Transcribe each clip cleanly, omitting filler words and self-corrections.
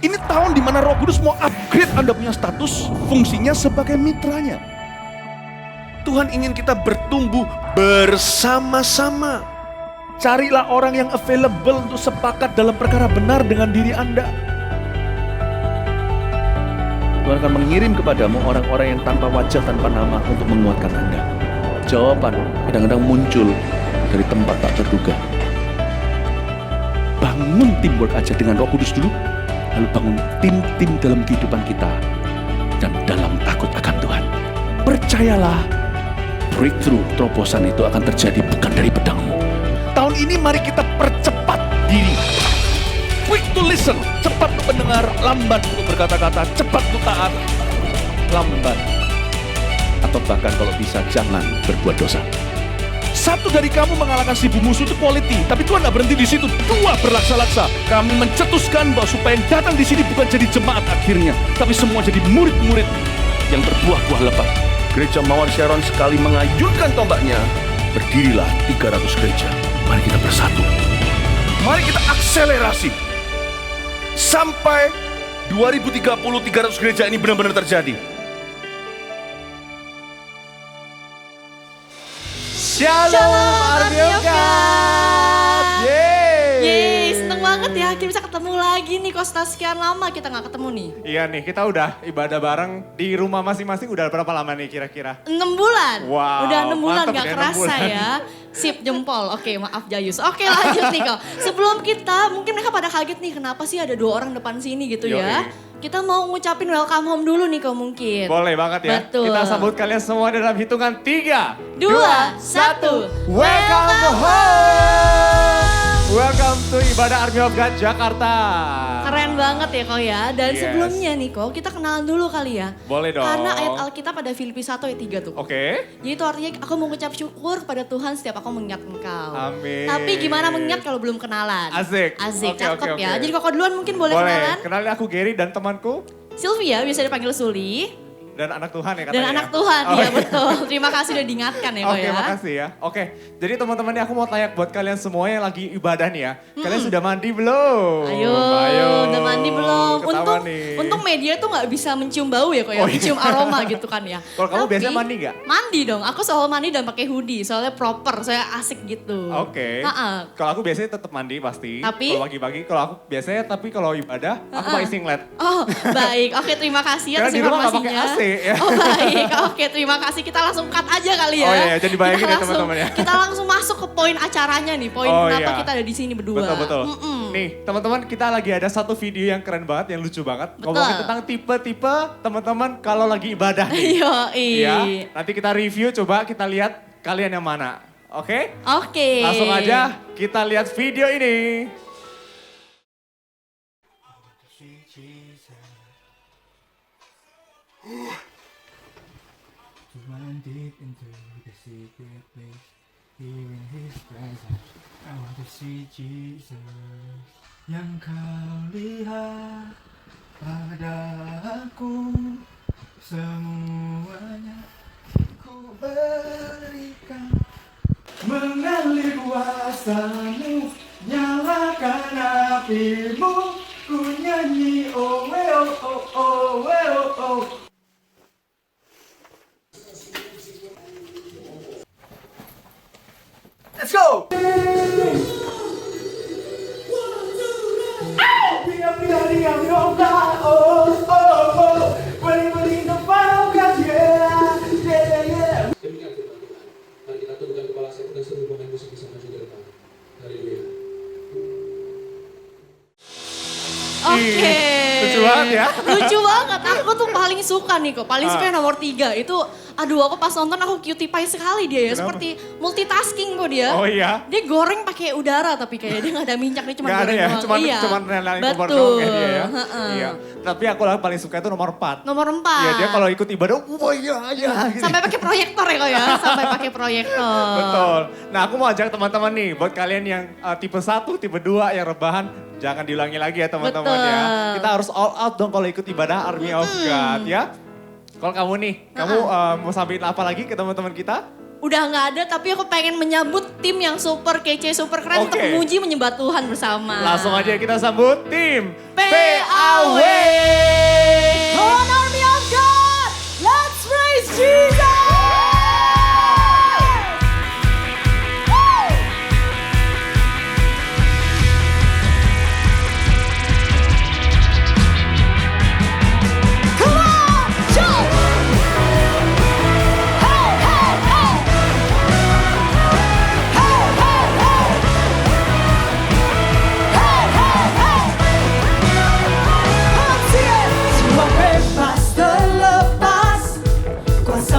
Ini tahun di mana Roh Kudus mau upgrade Anda punya status, fungsinya sebagai mitranya. Tuhan ingin kita bertumbuh bersama-sama. Carilah orang yang available untuk sepakat dalam perkara benar dengan diri Anda. Tuhan akan mengirim kepadamu orang-orang yang tanpa wajah, tanpa nama untuk menguatkan Anda. Jawaban kadang-kadang muncul dari tempat tak terduga. Bangun teamwork aja dengan Roh Kudus dulu, lalu bangun tim-tim dalam kehidupan kita dan dalam takut akan Tuhan. Percayalah, breakthrough, terobosan itu akan terjadi bukan dari pedangmu. Tahun ini mari kita percepat diri. Quick to listen, cepat untuk mendengar, lambat untuk berkata-kata, cepat untuk taat, lambat. Atau bahkan kalau bisa jangan berbuat dosa. Satu dari kamu mengalahkan 1000 musuh itu quality, tapi Tuhan tidak berhenti di situ. 2 berlaksa-laksa. Kami mencetuskan bahwa supaya yang datang di sini bukan jadi jemaat akhirnya, tapi semua jadi murid-murid yang berbuah-buah lebat. Gereja Mawar Sharon sekali mengayunkan tombaknya, berdirilah 300 gereja. Mari kita bersatu. Mari kita akselerasi. Sampai 2030 300 gereja ini benar-benar terjadi. Shalom Army of God. Yeay, seneng banget ya akhirnya bisa ketemu lagi nih. Kok setelah sekian lama kita gak ketemu nih. Iya nih, kita udah ibadah bareng di rumah masing-masing udah berapa lama nih kira-kira? 6 bulan. Wow, Udah 6 bulan mantep gak ya, 6 kerasa bulan. ya. Sip jempol. Oke, maaf Jayus. Oke, lanjut nih kok. Sebelum kita, mungkin mereka pada kaget nih kenapa sih ada 2 orang depan sini gitu ya. Kita mau ngucapin welcome home dulu nih kok mungkin. Boleh banget ya. Betul. Kita sambut kalian semua dalam hitungan 3, 2, 1. Welcome to home. Welcome to Ibadah Army of God Jakarta. Keren banget ya kok ya. Dan Yes. sebelumnya nih kok kita kenalan dulu kali ya. Boleh dong. Karena ayat Alkitab pada Filipi 1 ayat 3 tuh. Oke. Jadi itu artinya aku mau mengucap syukur kepada Tuhan setiap aku mengingat engkau. Amin. Tapi gimana mengingat kalau belum kenalan? Asik. Asik, Oke, cakep oke, ya. oke. Jadi kok duluan mungkin boleh kenalan? Kenalin aku Gary dan temanku Sylvia, bisa dipanggil Suli. dan anak Tuhan ya katanya. Dan anak Tuhan, Oh, iya betul. Terima kasih udah diingatkan ya kok Oke, ya. makasih ya. Oke, jadi teman-teman nih aku mau tanya buat kalian semua yang lagi ibadah nih ya. Kalian sudah mandi belum? Ayo, udah mandi belum? Ketahuan nih. Untung media tuh nggak bisa mencium bau ya kok ya, Oh, iya. mencium aroma gitu kan ya. Kalau kamu Tapi, biasanya mandi nggak? Mandi dong, aku selalu mandi dan pakai hoodie, soalnya proper, soalnya asik gitu. Oke. Ha-ha. Kalau aku biasanya tetap mandi pasti. Tapi? Kalau pagi-pagi, kalau aku biasanya tapi kalau ibadah aku pakai singlet. Oh baik, oke terima kasih Karena atas di rumah nggak pakai informasinya. AC ya. Oh baik, oke terima kasih. Kita langsung cut aja kali ya. Oh iya, jadi bayangin Kita ya langsung- teman-teman ya. Kita langsung masuk ke poin acaranya nih, poin Oh, kenapa iya. kita ada di sini berdua. Betul-betul. Mm-mm. Nih teman-teman kita lagi ada satu video yang keren banget, yang lucu banget. Betul. Ngomongin tentang tipe-tipe teman-teman kalau lagi ibadah nih. Yoi. Ya, nanti kita review, coba kita lihat kalian yang mana. Oke? Oke. Langsung aja kita lihat video ini. To run deep into the secret place, here in His presence. I want to see Jesus. Yang kau lihat pada aku, semuanya ku berikan. Mengalir kuasamu, nyalakan apimu, ku nyanyi oh we oh oh oh we oh oh. Let's go! Demikian firman Tuhan. Mari kita tundukkan kepala saya dan seluruh pemain musik bisa maju ke depan. Haleluya. Oke. Lucu banget ya. Lucu banget. Aku tuh paling suka nih kok. Paling suka yang nomor 3 itu. Aduh aku pas nonton aku cutie pie sekali dia ya. Kenapa? Seperti multitasking kok dia. Oh iya? Dia goreng pakai udara tapi kayak dia gak ada minyak, dia cuma Gak ada goreng ya, doang. cuman Iya. nyalain kompor Betul. doang kayak dia ya. Heeh. Iya. Tapi aku lah paling suka itu nomor 4. Nomor 4. Iya, dia kalau ikut ibadah, wah iya gitu. Sampai pakai proyektor ya kok ya. Sampai pakai proyektor. Betul. Nah aku mau ajak teman-teman nih, buat kalian yang tipe 1, tipe 2 yang rebahan, jangan diulangi lagi ya teman-teman Betul. ya. Kita harus all out dong kalau ikut ibadah Army of God ya. Kalau kamu nih, kamu mau sampaikan apa lagi ke teman-teman kita? udah nggak ada, tapi aku pengen menyambut tim yang super kece, super keren untuk Oke. memuji menyembah Tuhan bersama. Langsung aja kita sambut tim PAW. Come on Army of God, let's praise Jesus! Come on, jump! Hey, hey, hey! Hey, hey, hey! Hey, hey, hey! Jiwa bebas terlepas, kuasa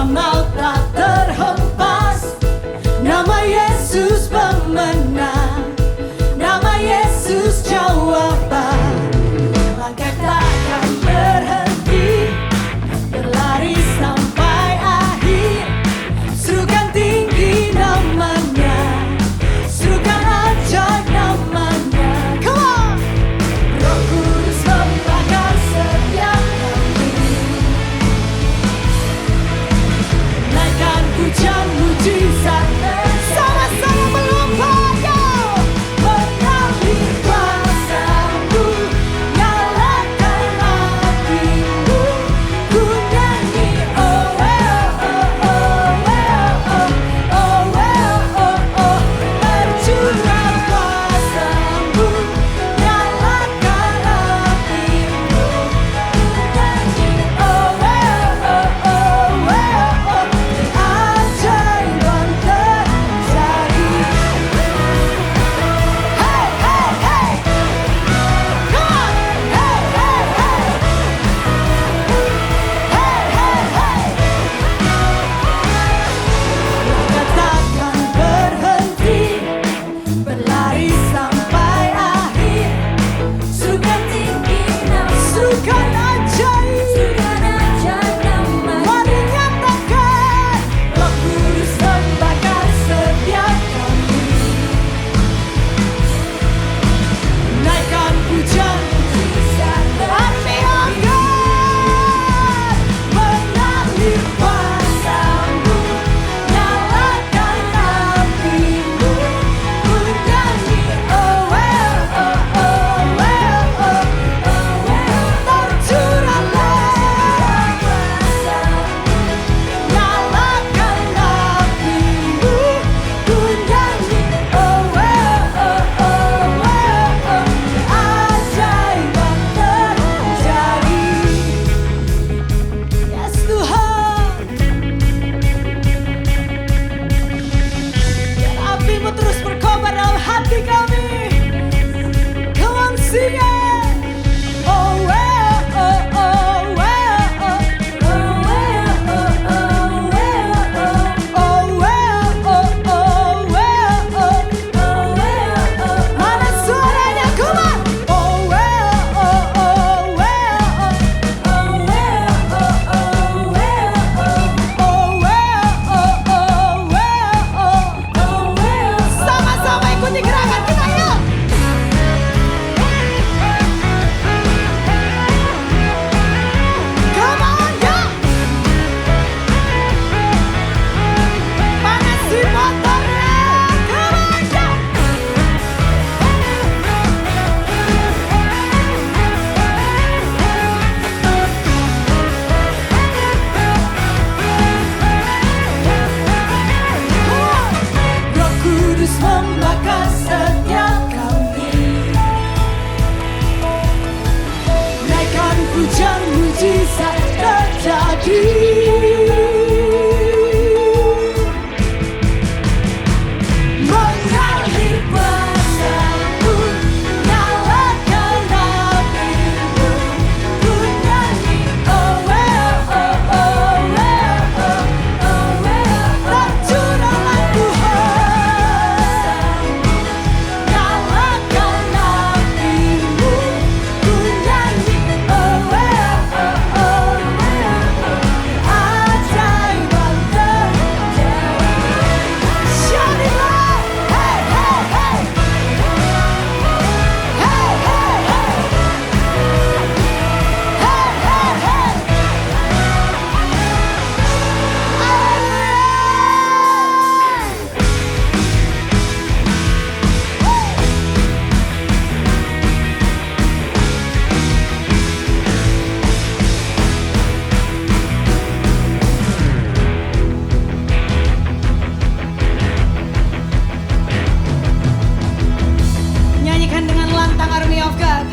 Army of God.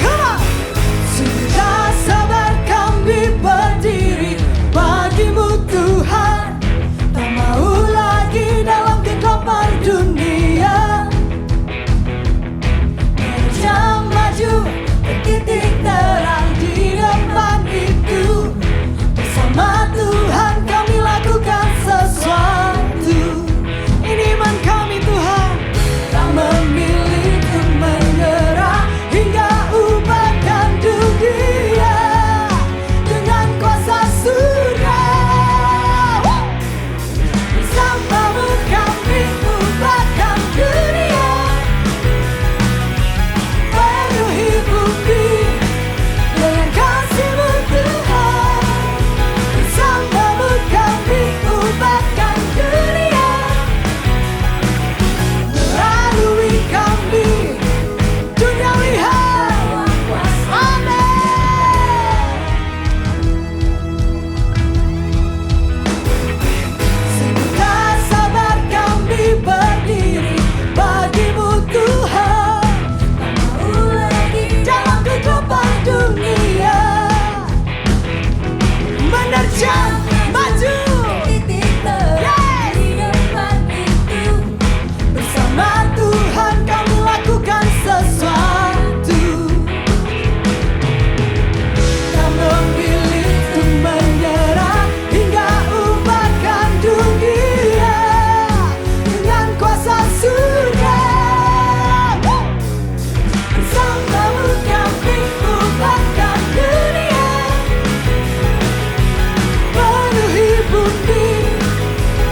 Come on. Sudah sabar kami berdiri bagimu Tuhan. Tak mau lagi dalam kegelapan dunia. Berjam maju ke titik terang di depan itu. Bersama Tuhan kami lakukan sesuatu. Ini iman kami Tuhan. Tak memilih untuk menyerah hingga ubahkan dunia dengan kuasa surga. Bersamamu kami ubahkan dunia, penuhi bumi dengan kasih-Mu Tuhan. Bersamamu kami ubahkan dunia, melalui kami dunia lihat. Amin. Sudah sabar kami berdiri bagimu Tuhan. Tak mau lagi dalam kegelapan dunia. Menerjang maju titik terang di depan itu. Bersama Tuhan kami lakukan sesuatu. Tak memilih untuk menyerah hingga ubahkan dunia dengan kuasa surga. Bersamamu kami ubahkan dunia, penuhi bumi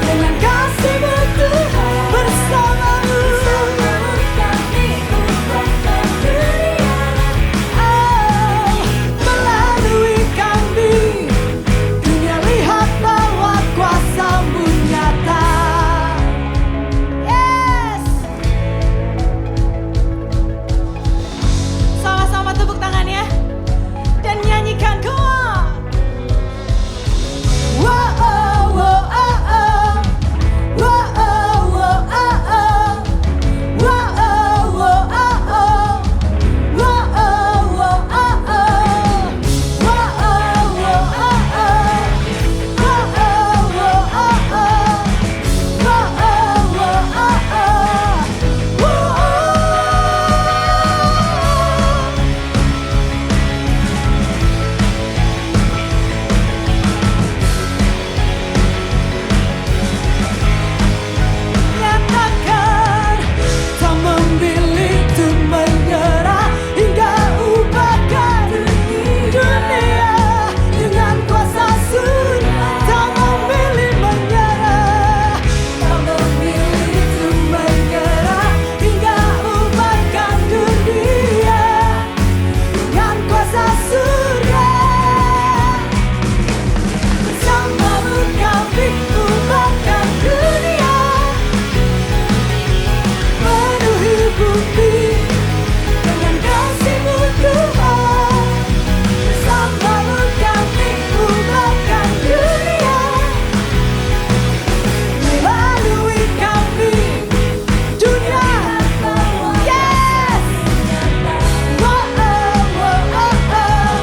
dengan kasih-Mu Tuhan. Bersamamu kami ubahkan dunia, melalui kami dunia lihat bahwa kuasa-Mu nyata. Yes. Sama-sama tepuk tangannya dan nyanyikan, come on. Whoa, oh, whoa, oh, oh. Whoa, oh, whoa, oh, oh. Whoa, oh, whoa, oh, oh. Whoa, oh, whoa, oh, oh. Whoa, oh, whoa, oh, oh. Whoa, oh, whoa, oh, oh. Whoa, oh, whoa, oh, oh. Whoa. Nyatakan tak memilih untuk menyerah hingga ubahkan dunia dengan kuasa surga. Tak memilih menyerah, tak memilih untuk menyerah hingga ubahkan dunia dengan kuasa surga. Bersamamu kami ubahkan dunia, penuhi bumi dengan kasih-Mu Tuhan. Bersamamu kami ubahkan dunia, melalui kami dunia. Yes. Whoa, oh, whoa, oh, oh.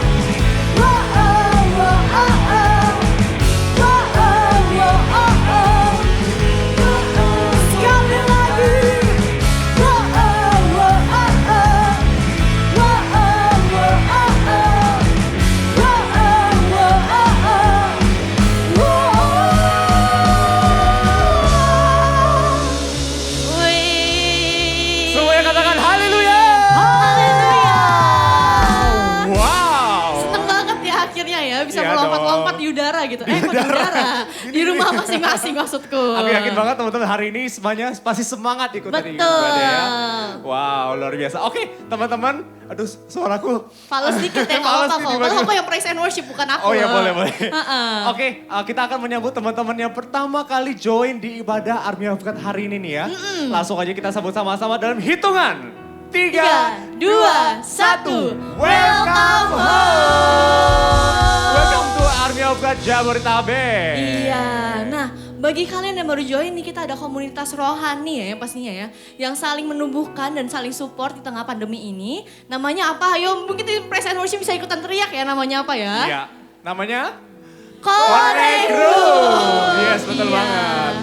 Whoa, oh, whoa, oh, oh. Whoa, oh, whoa, oh, oh. Sekali lagi. Whoa, oh, whoa, oh, oh. Whoa, oh, whoa, oh, oh. Whoa, oh, whoa, oh, oh. Wih. Semuanya katakan haleluya. Haleluya. Wow. Seneng banget ya akhirnya ya bisa Iya melompat-lompat dong. di udara gitu. Kok di udara? Di rumah masing-masing maksudku. Aku yakin banget teman-teman hari ini semuanya pasti semangat ikutan Betul. ibadah ya. Wow, luar biasa. Oke, teman-teman. Aduh, suaraku. Fals dikit ya, Fals kalau nih apa-apa. tiba-tiba. Kalau aku yang praise and worship bukan aku. Oh ya, boleh. Heeh. Oke, kita akan menyambut teman-teman yang pertama kali join di ibadah Army of God hari ini nih ya. Langsung aja kita sambut sama-sama dalam hitungan. 3, 2, 1. Welcome home. Welcome to Army of God Jabodetabek. Iya, nah bagi kalian yang baru join nih, kita ada komunitas rohani ya pastinya ya, yang saling menumbuhkan dan saling support di tengah pandemi ini. Namanya apa? Ayo mungkin di Praise and Worship bisa ikutan teriak ya, namanya apa ya? Iya, namanya Connect Group. Yes, betul Iya. banget.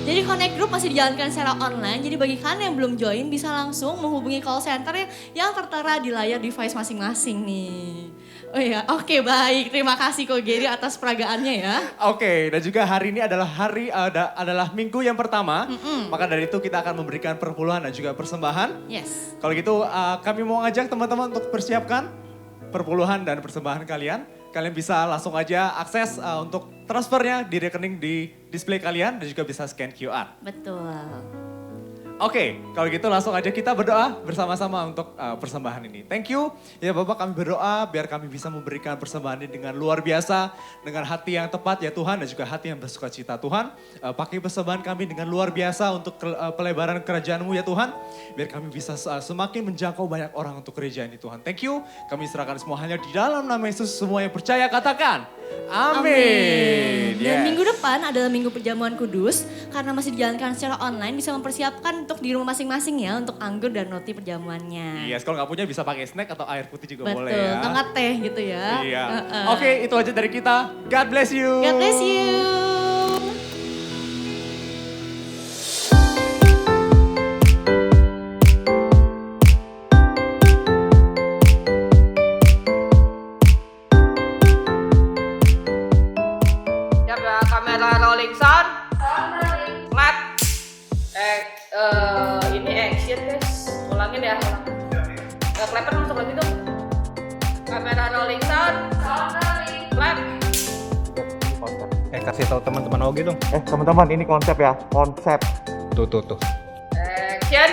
Jadi Connect Group masih dijalankan secara online. Jadi bagi kalian yang belum join bisa langsung menghubungi call center yang tertera di layar device masing-masing nih. Oh iya, oke baik. Terima kasih Ko Geri atas peragaannya ya. Oke, dan juga hari ini adalah adalah minggu yang pertama. Maka dari itu kita akan memberikan perpuluhan dan juga persembahan. Yes. Kalau gitu kami mau ngajak teman-teman untuk persiapkan perpuluhan dan persembahan kalian. Kalian bisa langsung aja akses untuk transfernya di rekening di display kalian dan juga bisa scan QR. Betul. Oke, kalau gitu langsung aja kita berdoa bersama-sama untuk persembahan ini. Thank you. Ya Bapak, kami berdoa biar kami bisa memberikan persembahan ini dengan luar biasa, dengan hati yang tepat ya Tuhan, dan juga hati yang bersuka cita Tuhan. Pakai persembahan kami dengan luar biasa untuk pelebaran kerajaan-Mu ya Tuhan. Biar kami bisa semakin menjangkau banyak orang untuk gereja ini Tuhan. Thank you. Kami serahkan semua hanya di dalam nama Yesus. Semua yang percaya katakan. Amin. Dan Yes. minggu depan adalah minggu perjamuan kudus. Karena masih dijalankan secara online, bisa mempersiapkan untuk di rumah masing-masing ya, untuk anggur dan roti perjamuannya. Yes, kalau nggak punya bisa pakai snack atau air putih juga boleh Betul, ya. tengah teh gitu ya. Iya. Oke, itu aja dari kita. God bless you. God bless you. Siap ya, kamera rolling sound. Clap. Ini action guys. Ulangin ya. Clapper masuk lagi dong. Kamera rolling sound. Clap. Kasih tahu teman-teman Oge dong. Teman-teman, ini konsep ya. Konsep. Tuh. Action.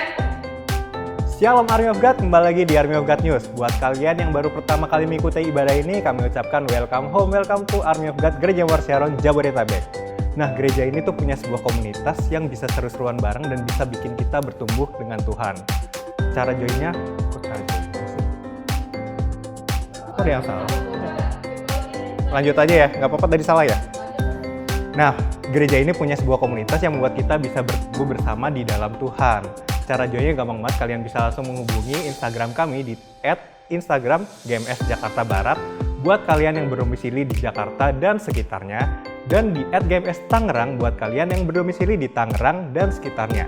Shalom Army of God, kembali lagi di Army of God News. Buat kalian yang baru pertama kali mengikuti ibadah ini, kami ucapkan welcome home, welcome to Army of God Gereja Muar Sharon, Jabodetabek. Nah, gereja ini tuh punya sebuah komunitas yang bisa seru-seruan bareng dan bisa bikin kita bertumbuh dengan Tuhan. Cara joinnya, kok cara joinnya sih? Kok ada yang salah? Lanjut aja ya, nggak apa-apa tadi salah ya? Nah, gereja ini punya sebuah komunitas yang membuat kita bisa bertumbuh bersama di dalam Tuhan. Cara joinnya gampang banget, kalian bisa langsung menghubungi Instagram kami di @Instagram GMS Jakarta Barat buat kalian yang berdomisili di Jakarta dan sekitarnya, dan di @GMS Tangerang buat kalian yang berdomisili di Tangerang dan sekitarnya.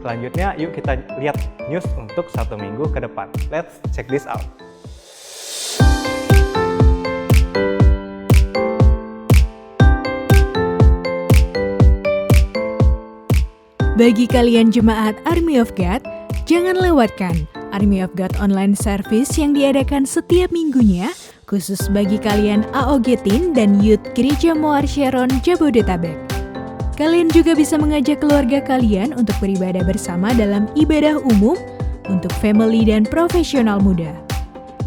Selanjutnya, yuk kita lihat news untuk 1 minggu ke depan. Let's check this out. Bagi kalian jemaat Army of God, jangan lewatkan Army of God online service yang diadakan setiap minggunya, khusus bagi kalian AOG Teen dan Youth Gereja Muar Sharon Jabodetabek. Kalian juga bisa mengajak keluarga kalian untuk beribadah bersama dalam ibadah umum untuk family dan profesional muda.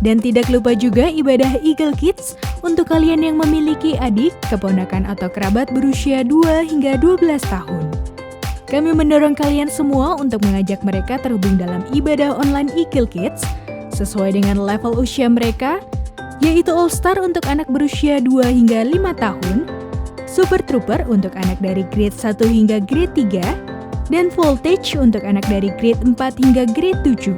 Dan tidak lupa juga ibadah Eagle Kids untuk kalian yang memiliki adik, keponakan atau kerabat berusia 2 hingga 12 tahun. Kami mendorong kalian semua untuk mengajak mereka terhubung dalam ibadah online Eagle Kids sesuai dengan level usia mereka, yaitu All Star untuk anak berusia 2 hingga 5 tahun, Super Trooper untuk anak dari grade 1 hingga grade 3, dan Voltage untuk anak dari grade 4 hingga grade 7.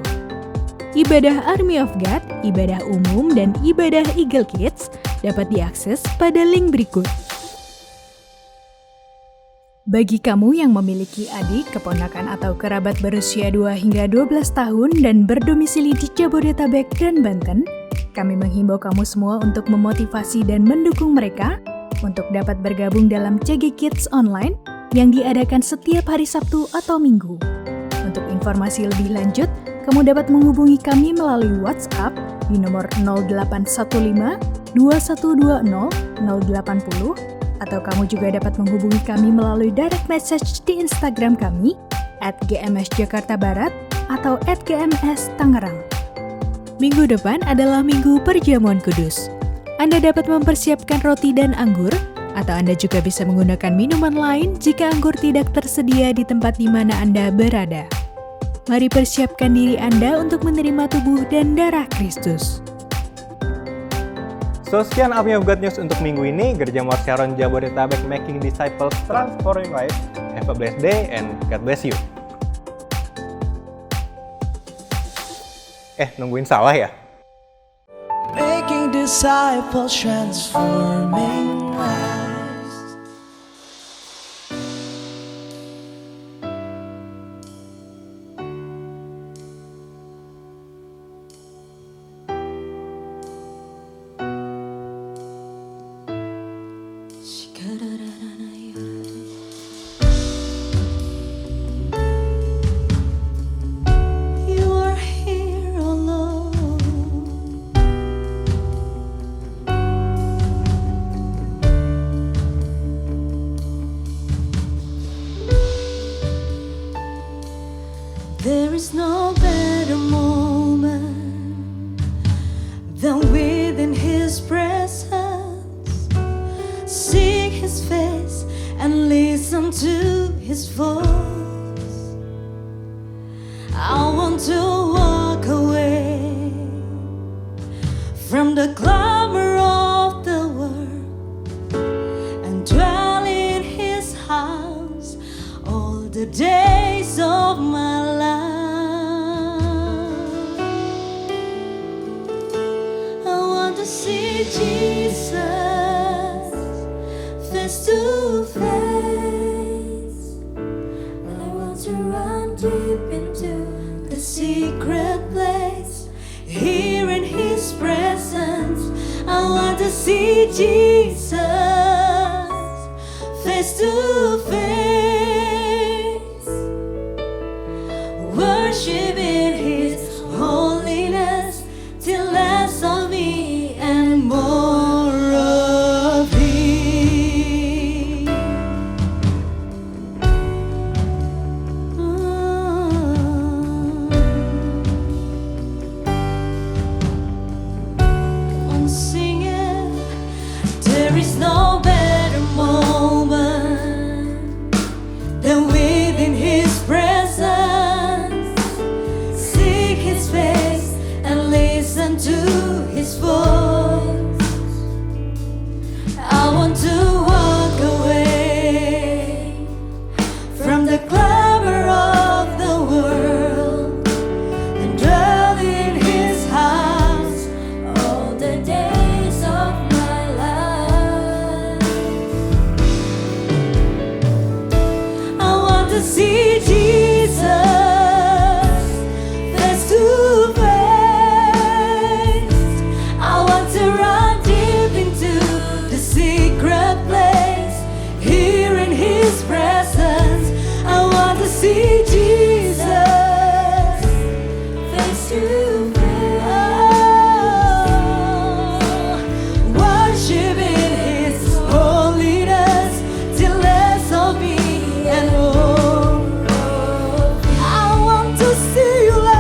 Ibadah Army of God, ibadah umum, dan ibadah Eagle Kids dapat diakses pada link berikut. Bagi kamu yang memiliki adik, keponakan atau kerabat berusia 2 hingga 12 tahun dan berdomisili di Jabodetabek dan Banten, kami menghimbau kamu semua untuk memotivasi dan mendukung mereka untuk dapat bergabung dalam CG Kids Online yang diadakan setiap hari Sabtu atau Minggu. Untuk informasi lebih lanjut, kamu dapat menghubungi kami melalui WhatsApp di nomor 0815 2120 080, atau kamu juga dapat menghubungi kami melalui direct message di Instagram kami @GMS-Jakarta-Barat atau @GMS-Tangerang. Minggu depan adalah Minggu Perjamuan Kudus. Anda dapat mempersiapkan roti dan anggur, atau Anda juga bisa menggunakan minuman lain jika anggur tidak tersedia di tempat di mana Anda berada. Mari persiapkan diri Anda untuk menerima tubuh dan darah Kristus. So, sekian Army of God News untuk minggu ini. Gereja Mawar Sharon Jabodetabek Making Disciples Transforming Lives. Have a blessed day and God bless you. Nungguin salah ya? Making disciples, transforming lives. You are here alone. There is no better moment than within His presence. Seek His face and listen to His voice. I want to walk away from the clamor of the world and dwell in His house all the days of my life. I want to see Jesus face to face. I want to run deep into the secret place. Here in His presence, I want to see Jesus face to face. Worship in His holiness till less of me and more of Him. Come on, sing it. There is no better moment than within His presence. Seek His face and listen to His voice. I want to walk away from the clamor of the world and dwell in His house all the days of my life. I want to see Jesus face to face. I want to run deep into the secret place. Here in His presence, I want to see Jesus face to face. Worship in His holiness till less of me and more. I want to see You, Lord,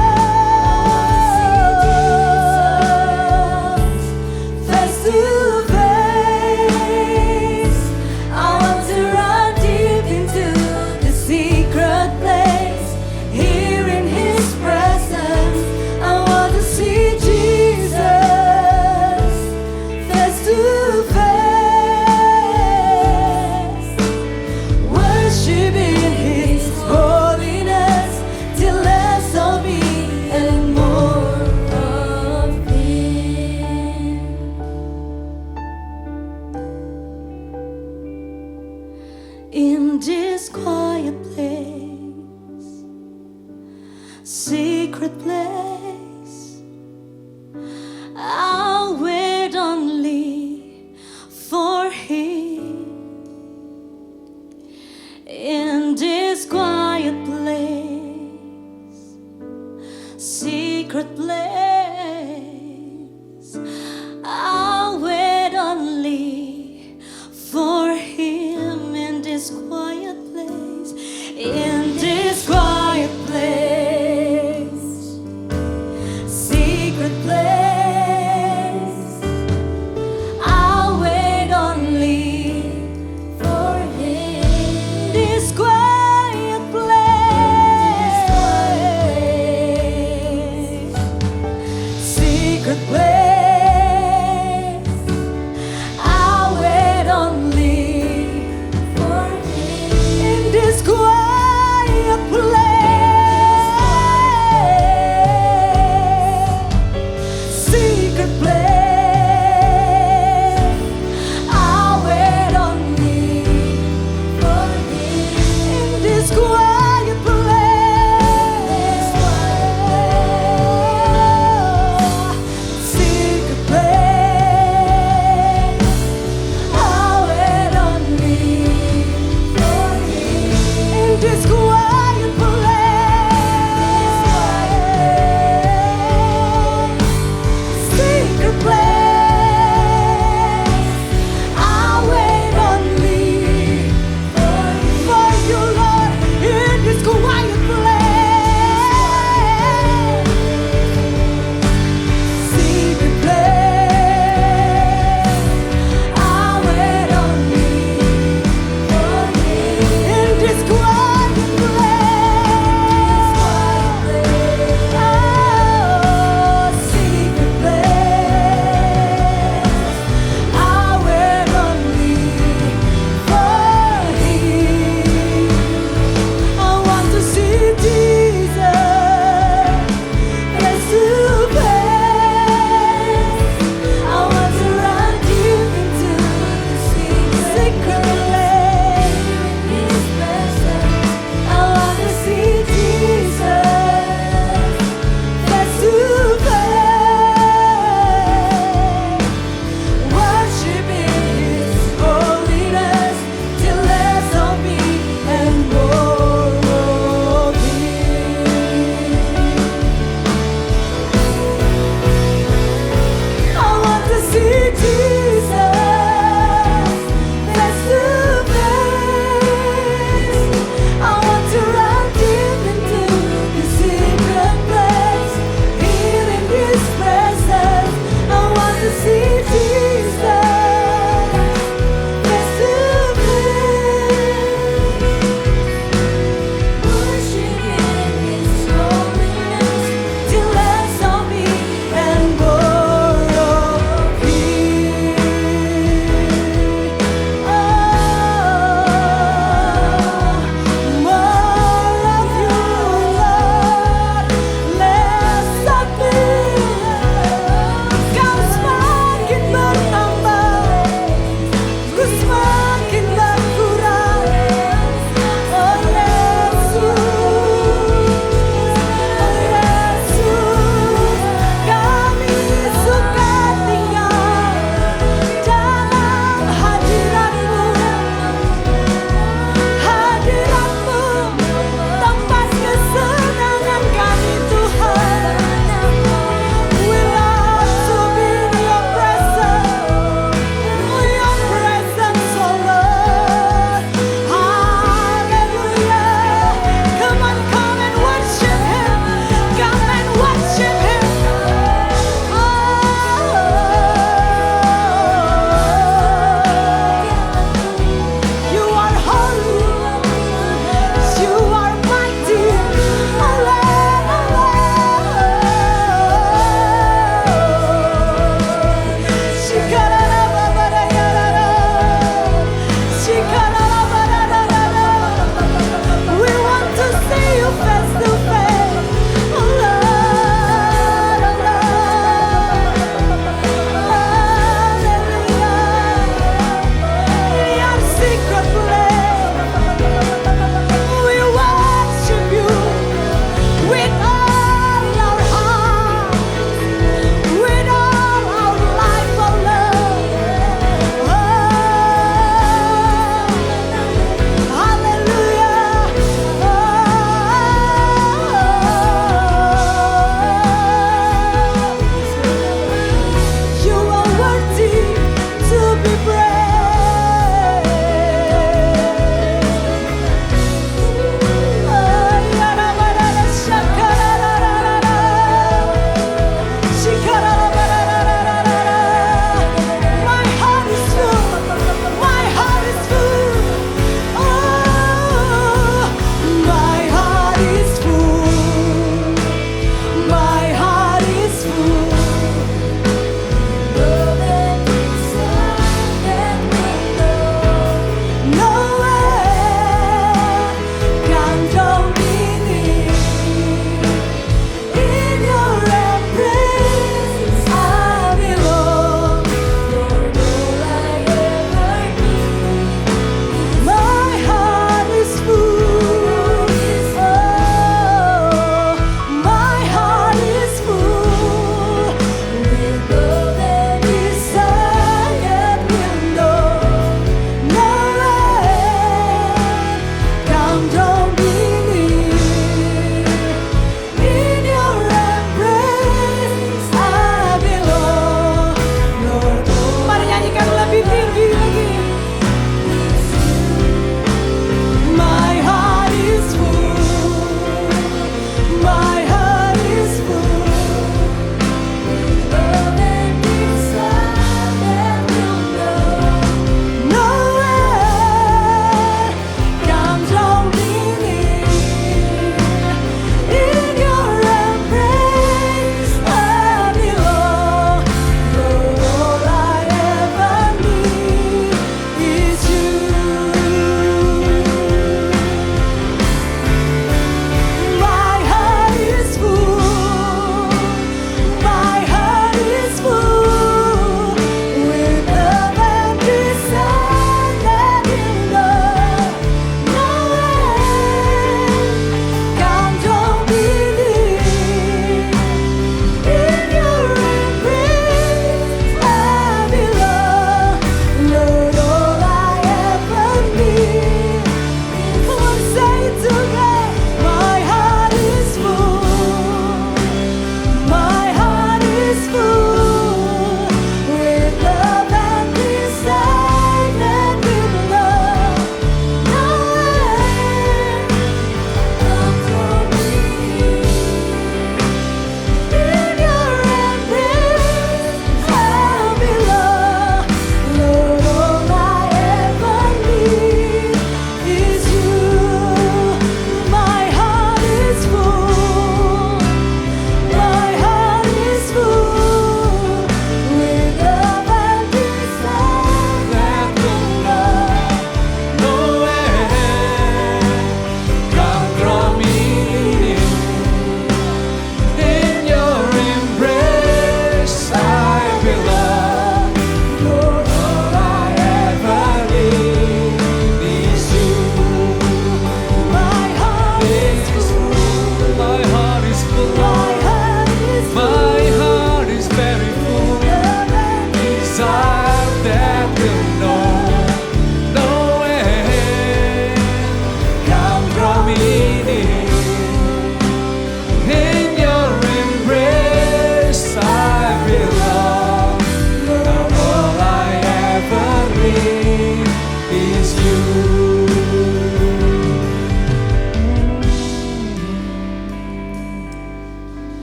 face to face. I want to run deep into the secret place. Here in His presence, I want to see Jesus face to face. Worship in His holiness till less of me and more of Him. In this quiet place, secret place, I'll wait only for Him. In this quiet place, secret place, I'll wait only for Him. In this quiet place, in this quiet place, secret place, I'll wait only for Him. This quiet place,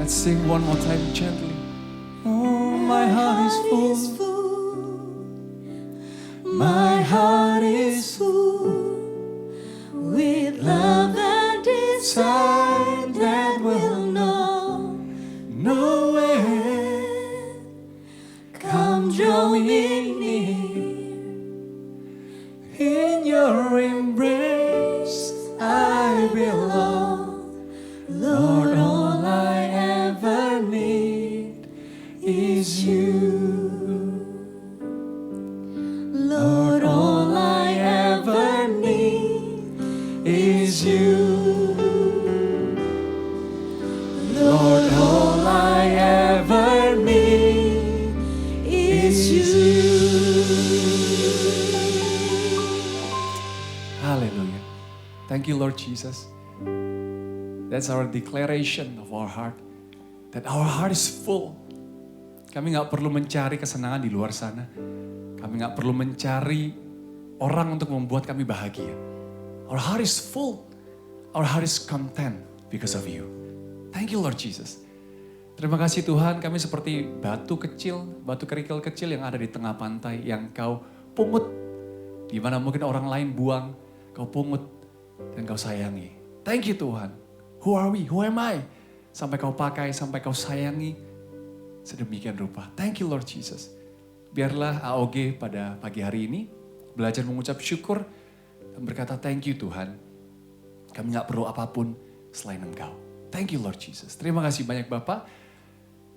Let's sing one more time gently. Oh, my heart is full. My heart is full with love and desire that will know no end. Come draw me near. In your embrace I belong. Lord, all I ever need is you. Lord, all I ever need is you. Lord, all I ever need is you. Hallelujah. Thank you, Lord Jesus. That's our declaration of our heart. That our heart is full. Kami gak perlu mencari kesenangan di luar sana. Kami gak perlu mencari orang untuk membuat kami bahagia. Our heart is full. Our heart is content because of you. Thank you, Lord Jesus. Terima kasih Tuhan, kami seperti batu kecil, batu kerikil kecil yang ada di tengah pantai yang kau pungut. Di mana mungkin orang lain buang, kau pungut dan kau sayangi. Thank you Tuhan. Who are we? Who am I? Sampai kau pakai, sampai kau sayangi sedemikian rupa. Thank you Lord Jesus. Biarlah AOG pada pagi hari ini belajar mengucap syukur dan berkata thank you Tuhan. Kami gak perlu apapun selain Engkau. Thank you Lord Jesus. Terima kasih banyak Bapak.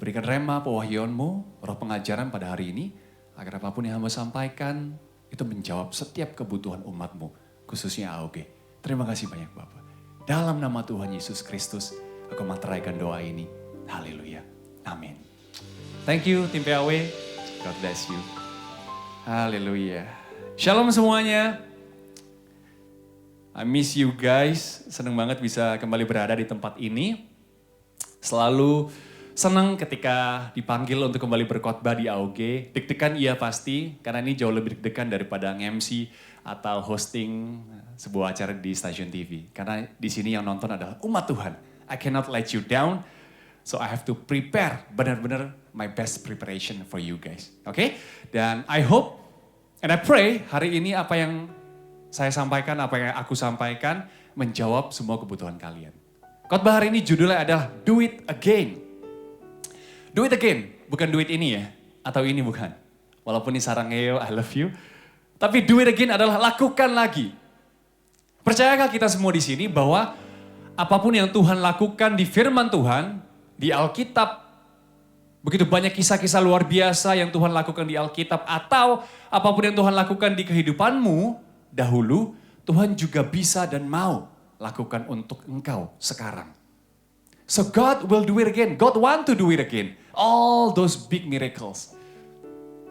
Berikan rema pewahyuanmu, roh pengajaran pada hari ini. Agar apapun yang hamba sampaikan itu menjawab setiap kebutuhan umatmu. Khususnya AOG. Terima kasih banyak Bapak. Dalam nama Tuhan Yesus Kristus, aku materaikan doa ini. Haleluya. Amin. Thank you tim PAW. God bless you. Haleluya. Shalom semuanya. I miss you guys. Senang banget bisa kembali berada di tempat ini. Selalu senang ketika dipanggil untuk kembali berkhotbah di AOG. Deg-degan iya pasti, karena ini jauh lebih deg-degan daripada nge-MC atau hosting sebuah acara di stasiun TV. Karena di sini yang nonton adalah umat Tuhan. I cannot let you down, so I have to prepare benar-benar my best preparation for you guys. Oke? Dan I hope and I pray hari ini apa yang saya sampaikan, apa yang aku sampaikan menjawab semua kebutuhan kalian. Khotbah hari ini judulnya adalah Do It Again. Do it again, bukan do it ini ya, atau ini bukan. Walaupun ini sarangheyo, I love you. Tapi do it again adalah lakukan lagi. Percayakah kita semua di sini bahwa apapun yang Tuhan lakukan di firman Tuhan, di Alkitab, begitu banyak kisah-kisah luar biasa yang Tuhan lakukan di Alkitab, atau apapun yang Tuhan lakukan di kehidupanmu dahulu, Tuhan juga bisa dan mau lakukan untuk engkau sekarang. So God will do it again. God want to do it again. All those big miracles.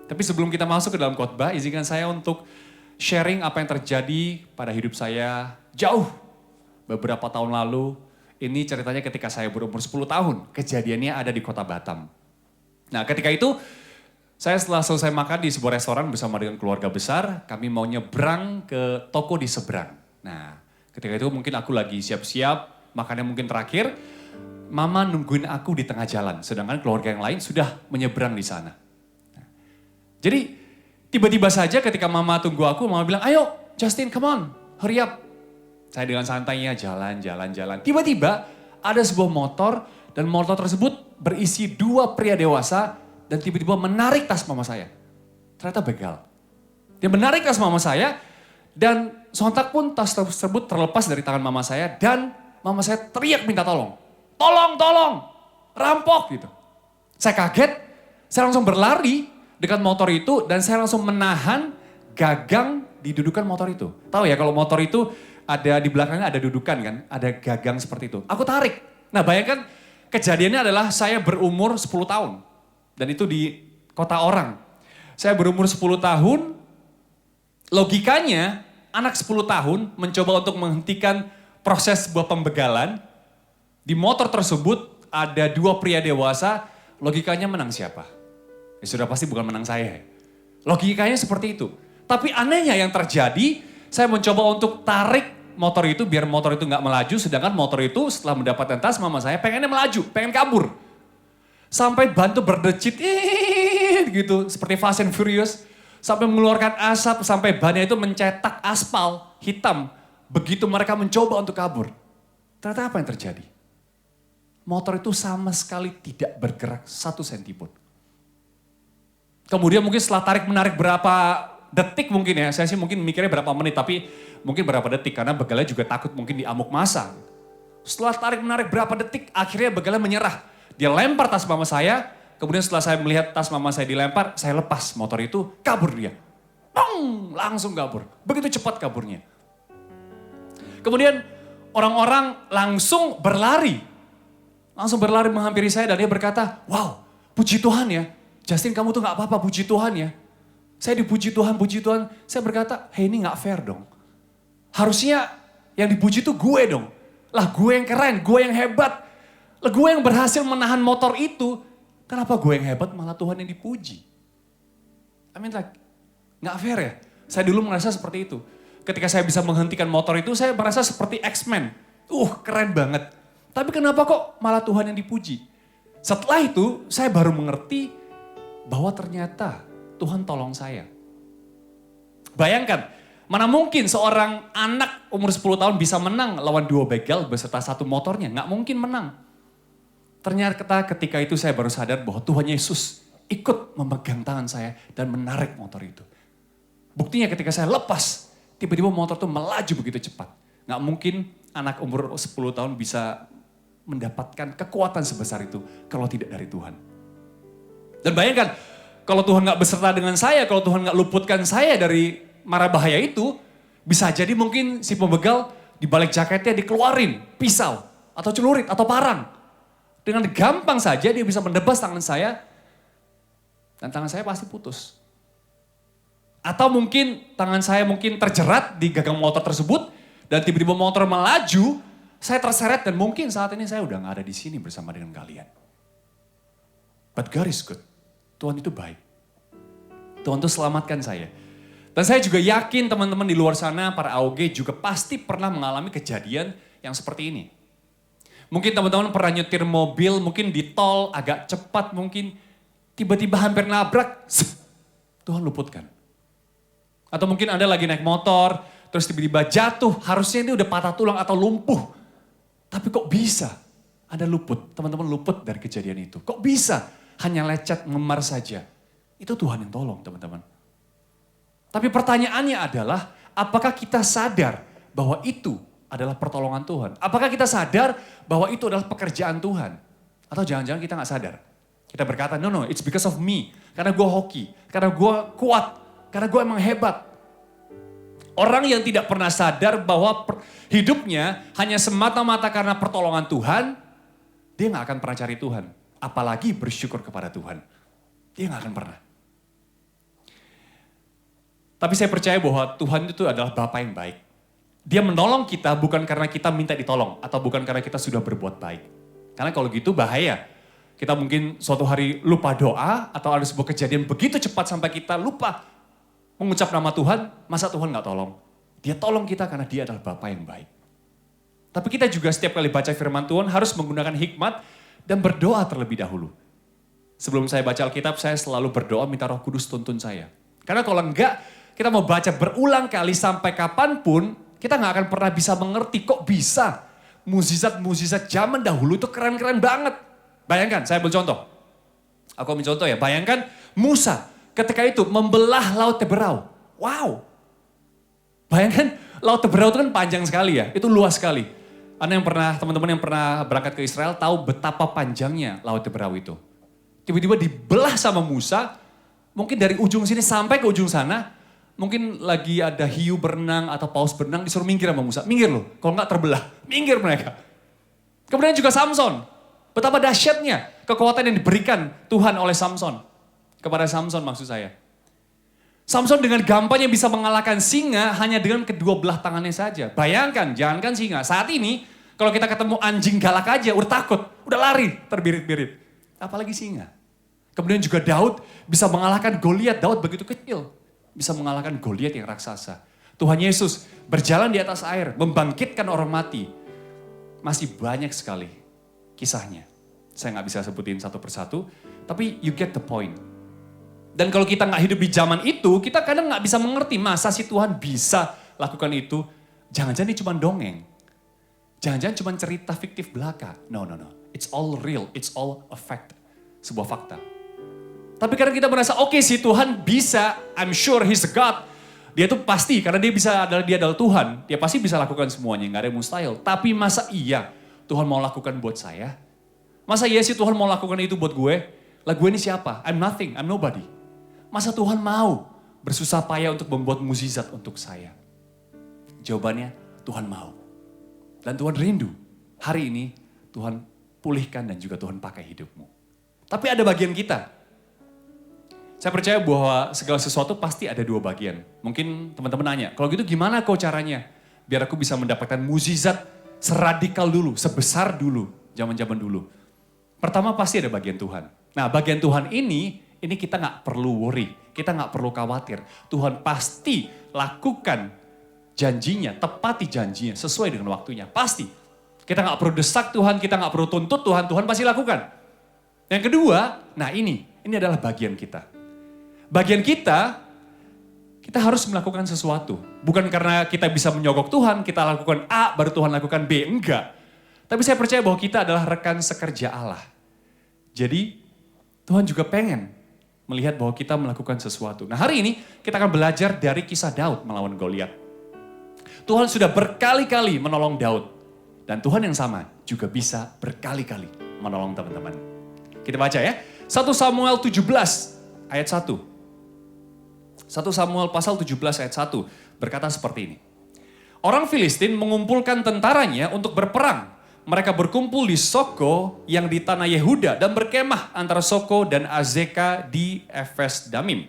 Tapi sebelum kita masuk ke dalam khotbah, izinkan saya untuk sharing apa yang terjadi pada hidup saya jauh beberapa tahun lalu. Ini ceritanya ketika saya berumur 10 tahun. Kejadiannya ada di kota Batam. Nah ketika itu saya setelah selesai makan di sebuah restoran bersama dengan keluarga besar. Kami mau nyebrang ke toko di seberang. Nah ketika itu mungkin aku lagi siap-siap, makannya mungkin terakhir. Mama nungguin aku di tengah jalan, sedangkan keluarga yang lain sudah menyeberang di sana. Nah, jadi tiba-tiba saja ketika mama tunggu aku, mama bilang, ayo Justin come on, hurry up. Saya dengan santainya jalan. Tiba-tiba ada sebuah motor dan motor tersebut berisi 2 pria dewasa dan tiba-tiba menarik tas mama saya. Ternyata begal. Dia menarik tas mama saya dan sontak pun tas tersebut terlepas dari tangan mama saya dan mama saya teriak minta tolong. Tolong, rampok gitu. Saya kaget, saya langsung berlari dekat motor itu dan saya langsung menahan gagang di dudukan motor itu. Tahu ya kalau motor itu ada di belakangnya ada dudukan kan, ada gagang seperti itu. Aku tarik. Nah bayangkan kejadiannya adalah saya berumur 10 tahun dan itu di kota orang. Saya berumur 10 tahun, logikanya anak 10 tahun mencoba untuk menghentikan proses sebuah pembegalan. Di motor tersebut ada 2 pria dewasa, logikanya menang siapa? Ya sudah pasti bukan menang saya. Logikanya seperti itu. Tapi anehnya yang terjadi, saya mencoba untuk tarik motor itu biar motor itu nggak melaju, sedangkan motor itu setelah mendapatkan tas mama saya pengennya melaju, pengen kabur. Sampai ban tuh berdecit gitu, seperti Fast and Furious. Sampai mengeluarkan asap, sampai bannya itu mencetak aspal hitam. Begitu mereka mencoba untuk kabur. Ternyata apa yang terjadi? Motor itu sama sekali tidak bergerak 1 senti pun. Kemudian mungkin setelah tarik-menarik berapa detik mungkin ya, saya sih mungkin mikirnya berapa menit, tapi mungkin berapa detik karena begalnya juga takut mungkin diamuk massa. Setelah tarik-menarik berapa detik, akhirnya begalnya menyerah. Dia lempar tas mama saya, kemudian setelah saya melihat tas mama saya dilempar, saya lepas motor itu, kabur dia. Pong, langsung kabur. Begitu cepat kaburnya. Kemudian orang-orang langsung berlari. Langsung berlari menghampiri saya dan dia berkata, wow, puji Tuhan ya. Justin, kamu tuh gak apa-apa, puji Tuhan ya. Saya dipuji Tuhan, puji Tuhan. Saya berkata, hey, ini gak fair dong. Harusnya yang dipuji tuh gue dong. Lah gue yang keren, gue yang hebat. Lah gue yang berhasil menahan motor itu. Kenapa gue yang hebat malah Tuhan yang dipuji? I mean like, gak fair ya. Saya dulu merasa seperti itu. Ketika saya bisa menghentikan motor itu, saya merasa seperti X-Men. Keren banget. Tapi kenapa kok malah Tuhan yang dipuji? Setelah itu, saya baru mengerti bahwa ternyata Tuhan tolong saya. Bayangkan, mana mungkin seorang anak umur 10 tahun bisa menang lawan 2 begal beserta 1 motornya. Nggak mungkin menang. Ternyata ketika itu saya baru sadar bahwa Tuhan Yesus ikut memegang tangan saya dan menarik motor itu. Buktinya ketika saya lepas, tiba-tiba motor itu melaju begitu cepat. Nggak mungkin anak umur 10 tahun bisa mendapatkan kekuatan sebesar itu kalau tidak dari Tuhan. Dan bayangkan, kalau Tuhan nggak beserta dengan saya, kalau Tuhan nggak luputkan saya dari mara bahaya itu, bisa jadi mungkin si pembegal di balik jaketnya dikeluarin pisau atau celurit atau parang. Dengan gampang saja dia bisa menebas tangan saya dan tangan saya pasti putus. Atau mungkin tangan saya mungkin terjerat di gagang motor tersebut dan tiba-tiba motor melaju, saya terseret dan mungkin saat ini saya udah gak ada di sini bersama dengan kalian. But God is good. Tuhan itu baik. Tuhan itu selamatkan saya. Dan saya juga yakin teman-teman di luar sana, para AOG juga pasti pernah mengalami kejadian yang seperti ini. Mungkin teman-teman pernah nyetir mobil, mungkin di tol agak cepat mungkin. Tiba-tiba hampir nabrak, Tuhan luputkan. Atau mungkin Anda lagi naik motor, terus tiba-tiba jatuh, harusnya ini udah patah tulang atau lumpuh. Tapi kok bisa Anda luput, teman-teman luput dari kejadian itu. Kok bisa hanya lecet memar saja. Itu Tuhan yang tolong teman-teman. Tapi pertanyaannya adalah, apakah kita sadar bahwa itu adalah pertolongan Tuhan? Apakah kita sadar bahwa itu adalah pekerjaan Tuhan? Atau jangan-jangan kita gak sadar? Kita berkata, no, it's because of me. Karena gue hoki, karena gue kuat, karena gue emang hebat. Orang yang tidak pernah sadar bahwa hidupnya hanya semata-mata karena pertolongan Tuhan, dia gak akan pernah cari Tuhan. Apalagi bersyukur kepada Tuhan. Dia gak akan pernah. Tapi saya percaya bahwa Tuhan itu adalah Bapa yang baik. Dia menolong kita bukan karena kita minta ditolong. Atau bukan karena kita sudah berbuat baik. Karena kalau gitu bahaya. Kita mungkin suatu hari lupa doa atau ada sebuah kejadian begitu cepat sampai kita lupa mengucap nama Tuhan, masa Tuhan gak tolong? Dia tolong kita karena dia adalah Bapa yang baik. Tapi kita juga setiap kali baca firman Tuhan harus menggunakan hikmat dan berdoa terlebih dahulu. Sebelum saya baca Alkitab, saya selalu berdoa minta Roh Kudus tuntun saya. Karena kalau enggak, kita mau baca berulang kali sampai kapanpun, kita gak akan pernah bisa mengerti kok bisa. Mukjizat-mukjizat zaman dahulu itu keren-keren banget. Bayangkan, saya ambil contoh. Aku ambil contoh ya, bayangkan Musa ketika itu membelah Laut Teberau. Wow. Bayangkan Laut Teberau itu kan panjang sekali ya, itu luas sekali. Anda yang pernah, teman-teman yang pernah berangkat ke Israel tahu betapa panjangnya Laut Teberau itu. Tiba-tiba dibelah sama Musa, mungkin dari ujung sini sampai ke ujung sana, mungkin lagi ada hiu berenang atau paus berenang disuruh minggir sama Musa. Minggir loh, kalau nggak terbelah, minggir mereka. Kemudian juga Samson. Betapa dahsyatnya kekuatan yang diberikan Tuhan oleh Samson. Kepada Samson maksud saya. Samson dengan gampangnya bisa mengalahkan singa hanya dengan kedua belah tangannya saja. Bayangkan, jangankan singa. Saat ini kalau kita ketemu anjing galak aja udah takut, udah lari terbirit-birit. Apalagi singa. Kemudian juga Daud bisa mengalahkan Goliat. Daud begitu kecil bisa mengalahkan Goliat yang raksasa. Tuhan Yesus berjalan di atas air, membangkitkan orang mati. Masih banyak sekali kisahnya. Saya nggak bisa sebutin satu persatu, tapi you get the point. Dan kalau kita nggak hidup di zaman itu, kita kadang nggak bisa mengerti masa si Tuhan bisa lakukan itu. Jangan-jangan ini cuma dongeng. Jangan-jangan cuma cerita fiktif belaka. No. It's all real, it's all a fact. Sebuah fakta. Tapi kadang kita merasa, oke, si Tuhan bisa, I'm sure he's a God. Dia tuh pasti, karena dia adalah Tuhan. Dia pasti bisa lakukan semuanya, nggak ada yang mustahil. Tapi masa iya Tuhan mau lakukan buat saya? Masa iya sih Tuhan mau lakukan itu buat gue? Lah gue ini siapa? I'm nothing, I'm nobody. Masa Tuhan mau bersusah payah untuk membuat mukjizat untuk saya? Jawabannya, Tuhan mau. Dan Tuhan rindu. Hari ini Tuhan pulihkan dan juga Tuhan pakai hidupmu. Tapi ada bagian kita. Saya percaya bahwa segala sesuatu pasti ada dua bagian. Mungkin teman-teman nanya, kalau gitu gimana kok caranya? Biar aku bisa mendapatkan mukjizat seradikal dulu, sebesar dulu, zaman-zaman dulu. Pertama pasti ada bagian Tuhan. Nah bagian Tuhan ini kita nggak perlu worry, kita nggak perlu khawatir. Tuhan pasti lakukan janjinya, tepati janjinya, sesuai dengan waktunya. Pasti. Kita nggak perlu desak Tuhan, kita nggak perlu tuntut Tuhan, Tuhan pasti lakukan. Yang kedua, nah ini adalah bagian kita. Bagian kita harus melakukan sesuatu. Bukan karena kita bisa menyogok Tuhan, kita lakukan A, baru Tuhan lakukan B, enggak. Tapi saya percaya bahwa kita adalah rekan sekerja Allah. Jadi Tuhan juga pengen melihat bahwa kita melakukan sesuatu. Nah hari ini kita akan belajar dari kisah Daud melawan Goliat. Tuhan sudah berkali-kali menolong Daud. Dan Tuhan yang sama juga bisa berkali-kali menolong teman-teman. Kita baca ya. 1 Samuel 17 ayat 1. 1 Samuel pasal 17 ayat 1 berkata seperti ini. Orang Filistin mengumpulkan tentaranya untuk berperang. Mereka berkumpul di Soko yang di tanah Yehuda dan berkemah antara Soko dan Azeka di Efes Damim.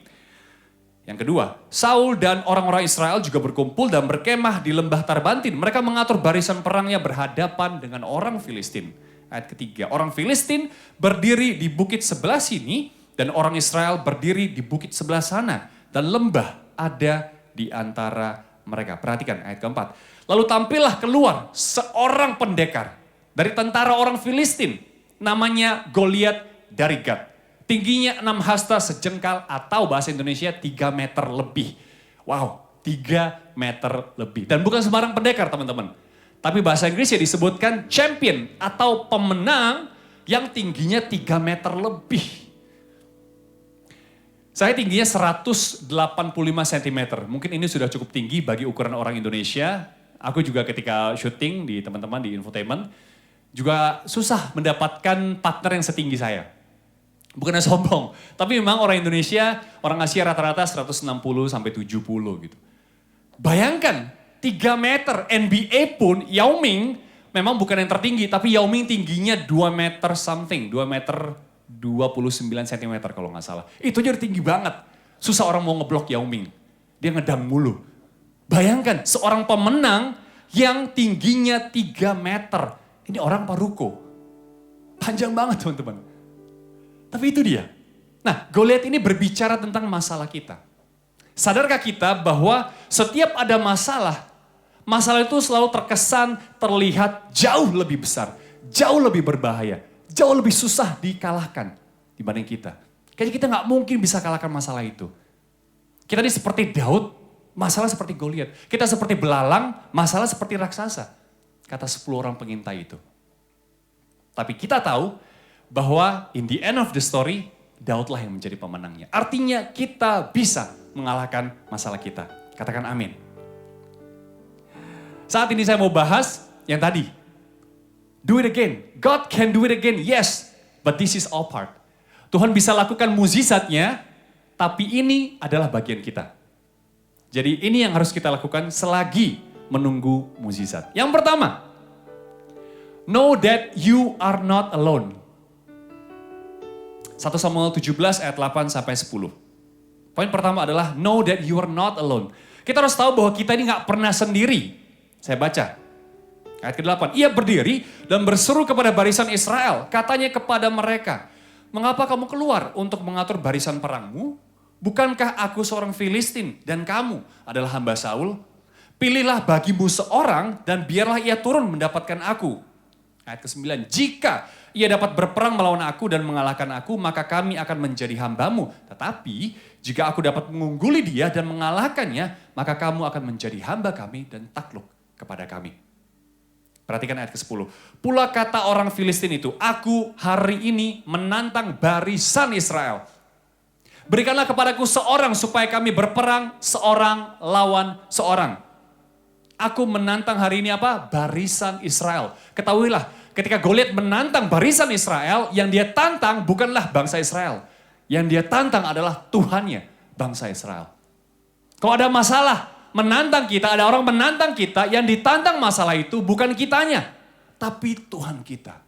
Yang kedua, Saul dan orang-orang Israel juga berkumpul dan berkemah di lembah Tarbantin. Mereka mengatur barisan perangnya berhadapan dengan orang Filistin. Ayat ketiga, orang Filistin berdiri di bukit sebelah sini dan orang Israel berdiri di bukit sebelah sana. Dan lembah ada di antara mereka. Perhatikan ayat keempat. Lalu tampillah keluar seorang pendekar dari tentara orang Filistin, namanya Goliat dari Gat. Tingginya 6 hasta sejengkal atau bahasa Indonesia 3 meter lebih. Wow, 3 meter lebih. Dan bukan sembarang pendekar teman-teman. Tapi bahasa Inggrisnya disebutkan champion atau pemenang yang tingginya 3 meter lebih. Saya tingginya 185 cm. Mungkin ini sudah cukup tinggi bagi ukuran orang Indonesia. Aku juga ketika syuting di teman-teman di infotainment, juga susah mendapatkan partner yang setinggi saya. Bukannya sombong, tapi memang orang Indonesia, orang Asia rata-rata 160 sampai 70 gitu. Bayangkan 3 meter, NBA pun Yao Ming memang bukan yang tertinggi, tapi Yao Ming tingginya 2 meter something, 2 meter 29 cm kalau nggak salah. Itu aja tinggi banget. Susah orang mau ngeblok Yao Ming. Dia ngedang mulu. Bayangkan seorang pemenang yang tingginya 3 meter. Ini orang Paruko. Panjang banget teman-teman. Tapi itu dia. Nah Goliat ini berbicara tentang masalah kita. Sadarkah kita bahwa setiap ada masalah, masalah itu selalu terkesan terlihat jauh lebih besar. Jauh lebih berbahaya. Jauh lebih susah dikalahkan dibanding kita. Kayaknya kita nggak mungkin bisa kalahkan masalah itu. Kita ini seperti Daud, masalah seperti Goliat. Kita seperti belalang, masalah seperti raksasa. Kata 10 orang pengintai itu. Tapi kita tahu bahwa in the end of the story, Daudlah yang menjadi pemenangnya. Artinya kita bisa mengalahkan masalah kita. Katakan amin. Saat ini saya mau bahas yang tadi. Do it again. God can do it again, yes. But this is all part. Tuhan bisa lakukan mukjizatnya, tapi ini adalah bagian kita. Jadi ini yang harus kita lakukan selagi menunggu mukjizat. Yang pertama, know that you are not alone. 1 Samuel 17 ayat 8 sampai 10. Poin pertama adalah know that you are not alone. Kita harus tahu bahwa kita ini gak pernah sendiri. Saya baca. Ayat ke-8, ia berdiri dan berseru kepada barisan Israel. Katanya kepada mereka, mengapa kamu keluar untuk mengatur barisan perangmu? Bukankah aku seorang Filistin dan kamu adalah hamba Saul? Pilihlah bagimu seorang dan biarlah ia turun mendapatkan aku. Ayat ke-9, jika ia dapat berperang melawan aku dan mengalahkan aku, maka kami akan menjadi hambamu. Tetapi jika aku dapat mengungguli dia dan mengalahkannya, maka kamu akan menjadi hamba kami dan takluk kepada kami. Perhatikan ayat ke-10. Pula kata orang Filistin itu, aku hari ini menantang barisan Israel. Berikanlah kepadaku seorang supaya kami berperang seorang lawan seorang. Aku menantang hari ini apa? Barisan Israel. Ketahuilah, ketika Goliat menantang barisan Israel, yang dia tantang bukanlah bangsa Israel. Yang dia tantang adalah Tuhannya, bangsa Israel. Kalau ada masalah menantang kita, ada orang menantang kita, yang ditantang masalah itu bukan kitanya, tapi Tuhan kita.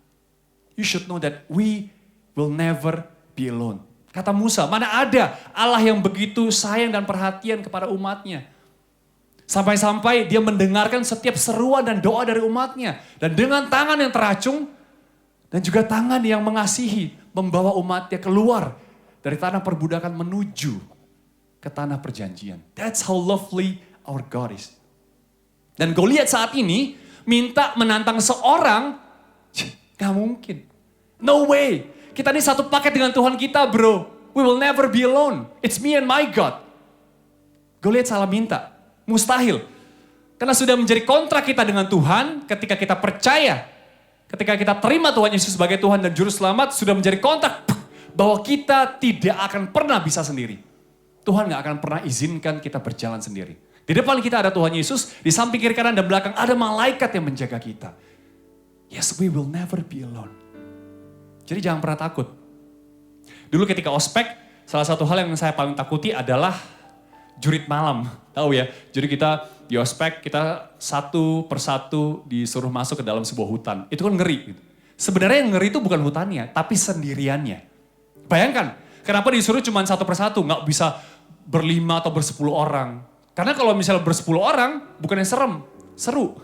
You should know that we will never be alone. Kata Musa, mana ada Allah yang begitu sayang dan perhatian kepada umatnya. Sampai-sampai dia mendengarkan setiap seruan dan doa dari umatnya. Dan dengan tangan yang teracung dan juga tangan yang mengasihi, membawa umatnya keluar dari tanah perbudakan menuju ke tanah perjanjian. That's how lovely our God is. Dan Goliat saat ini minta menantang seorang, gak mungkin. No way. Kita ini satu paket dengan Tuhan kita, bro. We will never be alone. It's me and my God. Goliat salah minta. Mustahil. Karena sudah menjadi kontrak kita dengan Tuhan ketika kita percaya. Ketika kita terima Tuhan Yesus sebagai Tuhan dan Juru Selamat, sudah menjadi kontrak bahwa kita tidak akan pernah bisa sendiri. Tuhan gak akan pernah izinkan kita berjalan sendiri. Di depan kita ada Tuhan Yesus, di samping kiri kanan dan belakang ada malaikat yang menjaga kita. Yes, we will never be alone. Jadi jangan pernah takut. Dulu ketika ospek, salah satu hal yang saya paling takuti adalah jurit malam. Tahu ya, jadi kita di ospek, kita satu persatu disuruh masuk ke dalam sebuah hutan. Itu kan ngeri. Gitu. Sebenarnya yang ngeri itu bukan hutannya, tapi sendiriannya. Bayangkan, kenapa disuruh cuma satu persatu, nggak bisa berlima atau bersepuluh orang. Karena kalau misalnya bersepuluh orang, bukan yang serem, seru.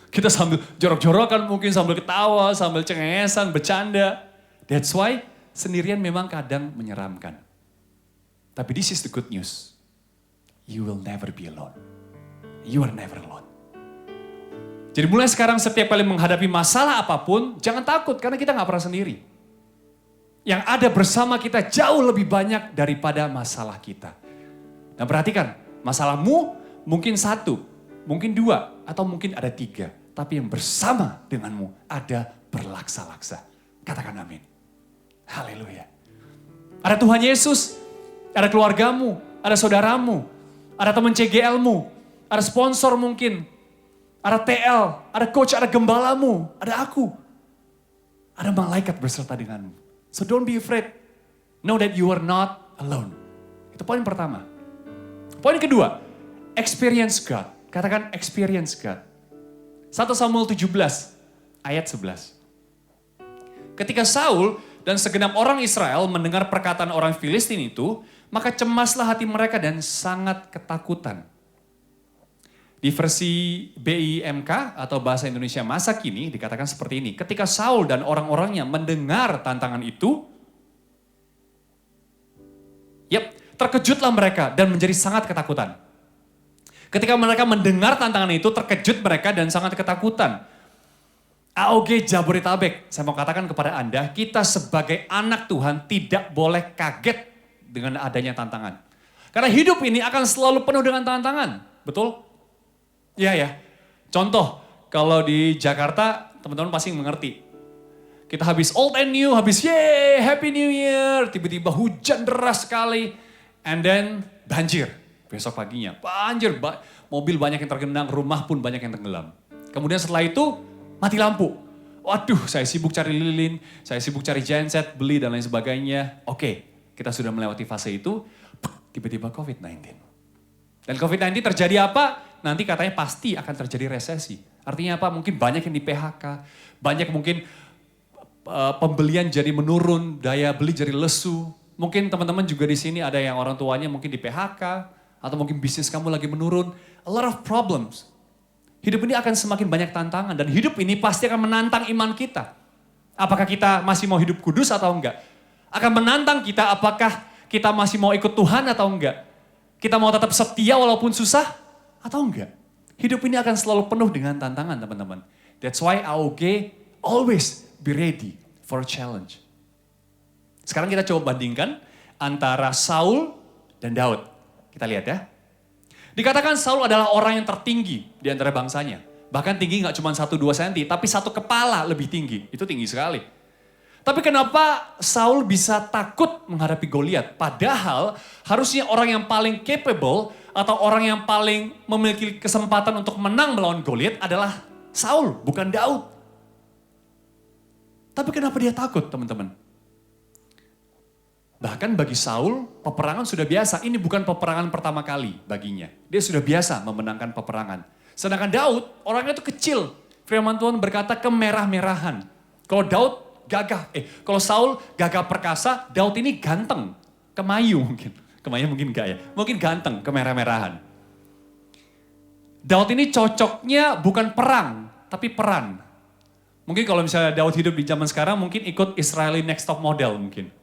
Kita sambil jorok-jorokan mungkin, sambil ketawa, sambil cengengesan, bercanda. That's why sendirian memang kadang menyeramkan. Tapi this is the good news. You will never be alone. You are never alone. Jadi mulai sekarang setiap kali menghadapi masalah apapun, jangan takut karena kita gak pernah sendiri. Yang ada bersama kita jauh lebih banyak daripada masalah kita. Dan perhatikan, masalahmu mungkin satu, mungkin dua, atau mungkin ada tiga. Tapi yang bersama denganmu ada berlaksa-laksa. Katakan amin. Haleluya. Ada Tuhan Yesus, ada keluargamu, ada saudaramu, ada teman CGL-mu, ada sponsor mungkin, ada TL, ada coach, ada gembalamu, ada aku. Ada malaikat berserta denganmu. So don't be afraid. Know that you are not alone. Itu poin pertama. Poin kedua, experience God. Katakan experience God. 1 Samuel 17 ayat 11. Ketika Saul dan segenap orang Israel mendengar perkataan orang Filistin itu, maka cemaslah hati mereka dan sangat ketakutan. Di versi BIMK atau Bahasa Indonesia Masa Kini dikatakan seperti ini. Ketika Saul dan orang-orangnya mendengar tantangan itu, terkejutlah mereka dan menjadi sangat ketakutan. Ketika mereka mendengar tantangan itu, terkejut mereka dan sangat ketakutan. AOG Jabodetabek, saya mau katakan kepada Anda, kita sebagai anak Tuhan tidak boleh kaget dengan adanya tantangan. Karena hidup ini akan selalu penuh dengan tantangan, betul? Iya ya. Contoh, kalau di Jakarta, teman-teman pasti mengerti. Kita habis old and new, habis yeay, happy new year, tiba-tiba hujan deras sekali, and then banjir. Besok paginya, banjir, mobil banyak yang tergenang, rumah pun banyak yang tenggelam. Kemudian setelah itu, mati lampu. Waduh, saya sibuk cari lilin, saya sibuk cari genset, beli dan lain sebagainya. Oke, kita sudah melewati fase itu, tiba-tiba COVID-19. Dan COVID-19 terjadi apa? Nanti katanya pasti akan terjadi resesi. Artinya apa? Mungkin banyak yang di PHK, banyak mungkin pembelian jadi menurun, daya beli jadi lesu. Mungkin teman-teman juga di sini ada yang orang tuanya mungkin di PHK, atau mungkin bisnis kamu lagi menurun. A lot of problems. Hidup ini akan semakin banyak tantangan dan hidup ini pasti akan menantang iman kita. Apakah kita masih mau hidup kudus atau enggak? Akan menantang kita apakah kita masih mau ikut Tuhan atau enggak? Kita mau tetap setia walaupun susah atau enggak? Hidup ini akan selalu penuh dengan tantangan teman-teman. That's why AOG always be ready for a challenge. Sekarang kita coba bandingkan antara Saul dan Daud. Kita lihat ya. Dikatakan Saul adalah orang yang tertinggi di antara bangsanya. Bahkan tinggi gak cuma 1-2 cm, tapi 1 kepala lebih tinggi. Itu tinggi sekali. Tapi kenapa Saul bisa takut menghadapi Goliat? Padahal harusnya orang yang paling capable atau orang yang paling memiliki kesempatan untuk menang melawan Goliat adalah Saul, bukan Daud. Tapi kenapa dia takut, teman-teman? Bahkan bagi Saul, peperangan sudah biasa. Ini bukan peperangan pertama kali baginya. Dia sudah biasa memenangkan peperangan. Sedangkan Daud, orangnya itu kecil. Firman Tuhan berkata kemerah-merahan. Kalau Daud kalau Saul gagah perkasa, Daud ini ganteng. Kemayu mungkin. Kemayu mungkin enggak ya. Mungkin ganteng, kemerah-merahan. Daud ini cocoknya bukan perang, tapi peran. Mungkin kalau misalnya Daud hidup di zaman sekarang, mungkin ikut Israeli Next Top Model mungkin.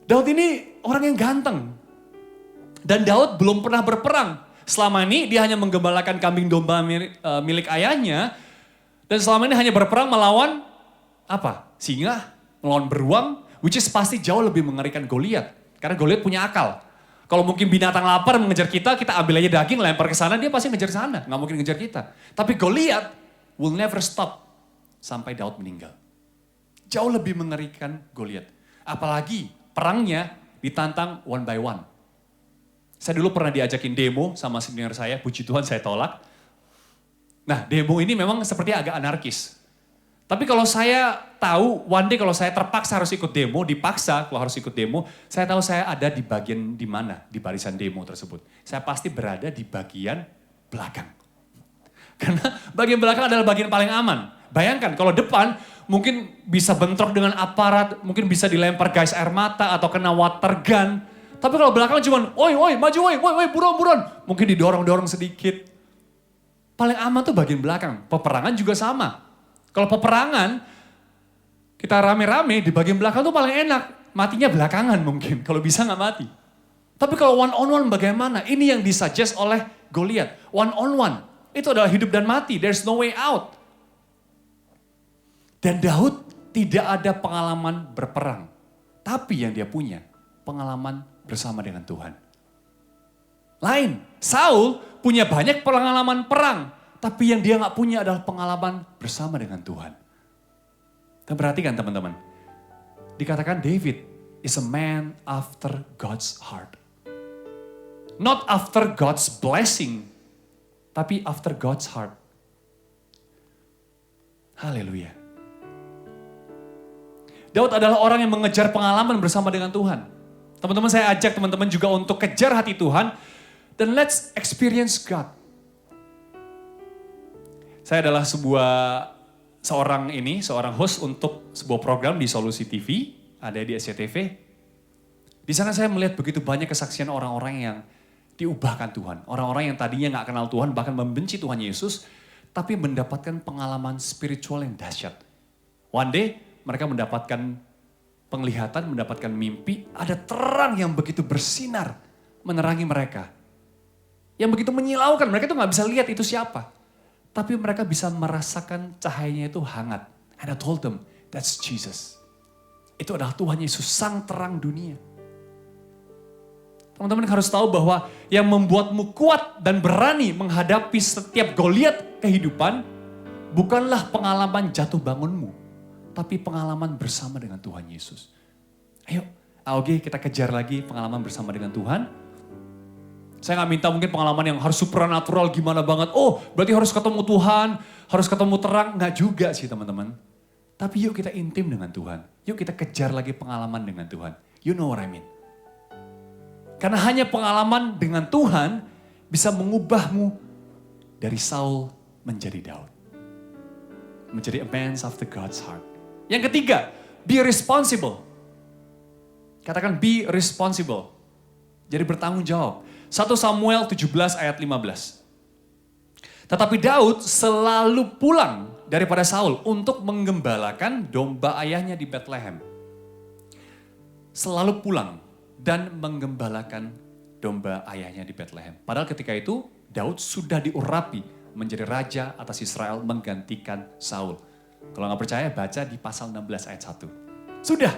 Daud ini orang yang ganteng. Dan Daud belum pernah berperang. Selama ini dia hanya menggembalakan kambing domba milik ayahnya. Dan selama ini hanya berperang melawan apa? Singa, melawan beruang. Which is pasti jauh lebih mengerikan Goliat. Karena Goliat punya akal. Kalau mungkin binatang lapar mengejar kita ambil aja daging, lempar ke sana, dia pasti ngejar sana. Nggak mungkin ngejar kita. Tapi Goliat will never stop sampai Daud meninggal. Jauh lebih mengerikan Goliat. Apalagi perangnya ditantang one by one. Saya dulu pernah diajakin demo sama senior saya, puji Tuhan saya tolak. Nah demo ini memang seperti agak anarkis. Tapi kalau saya tahu, one day kalau saya terpaksa harus ikut demo, dipaksa kalau harus ikut demo, saya tahu saya ada di bagian di mana, di barisan demo tersebut. Saya pasti berada di bagian belakang. Karena bagian belakang adalah bagian paling aman. Bayangkan kalau depan mungkin bisa bentrok dengan aparat, mungkin bisa dilempar gas air mata atau kena water gun. Tapi kalau belakang cuma, oi maju oi buruan. Mungkin didorong-dorong sedikit. Paling aman tuh bagian belakang. Peperangan juga sama. Kalau peperangan, kita rame-rame di bagian belakang tuh paling enak. Matinya belakangan mungkin, kalau bisa nggak mati. Tapi kalau one on one bagaimana? Ini yang disuggest oleh Goliat. One on one, itu adalah hidup dan mati. There's no way out. Dan Daud tidak ada pengalaman berperang. Tapi yang dia punya, pengalaman bersama dengan Tuhan. Lain, Saul punya banyak pengalaman perang. Tapi yang dia gak punya adalah pengalaman bersama dengan Tuhan. Dan perhatikan teman-teman. Dikatakan David is a man after God's heart. Not after God's blessing. Tapi after God's heart. Haleluya. Daud adalah orang yang mengejar pengalaman bersama dengan Tuhan. Teman-teman saya ajak teman-teman juga untuk kejar hati Tuhan. Dan let's experience God. Saya adalah seorang host untuk sebuah program di Solusi TV, ada di SCTV. Di sana saya melihat begitu banyak kesaksian orang-orang yang diubahkan Tuhan. Orang-orang yang tadinya gak kenal Tuhan, bahkan membenci Tuhan Yesus, tapi mendapatkan pengalaman spiritual yang dahsyat. One day mereka mendapatkan penglihatan, mendapatkan mimpi, ada terang yang begitu bersinar menerangi mereka. Yang begitu menyilaukan, mereka tuh gak bisa lihat itu siapa. Tapi mereka bisa merasakan cahayanya itu hangat. And I told them, that's Jesus. Itu adalah Tuhan Yesus, sang terang dunia. Teman-teman harus tahu bahwa yang membuatmu kuat dan berani menghadapi setiap Goliat kehidupan, bukanlah pengalaman jatuh bangunmu, tapi pengalaman bersama dengan Tuhan Yesus. Ayo, AOG kita kejar lagi pengalaman bersama dengan Tuhan. Saya gak minta mungkin pengalaman yang harus supernatural gimana banget. Oh berarti harus ketemu Tuhan, harus ketemu terang. Nggak juga sih teman-teman. Tapi yuk kita intim dengan Tuhan. Yuk kita kejar lagi pengalaman dengan Tuhan. You know what I mean. Karena hanya pengalaman dengan Tuhan bisa mengubahmu dari Saul menjadi Daud. Menjadi a man after God's heart. Yang ketiga, be responsible. Katakan be responsible. Jadi bertanggung jawab. 1 Samuel 17 ayat 15. Tetapi Daud selalu pulang daripada Saul untuk menggembalakan domba ayahnya di Bethlehem. Selalu pulang dan menggembalakan domba ayahnya di Bethlehem. Padahal ketika itu Daud sudah diurapi menjadi raja atas Israel menggantikan Saul. Kalau nggak percaya baca di pasal 16 ayat 1. Sudah.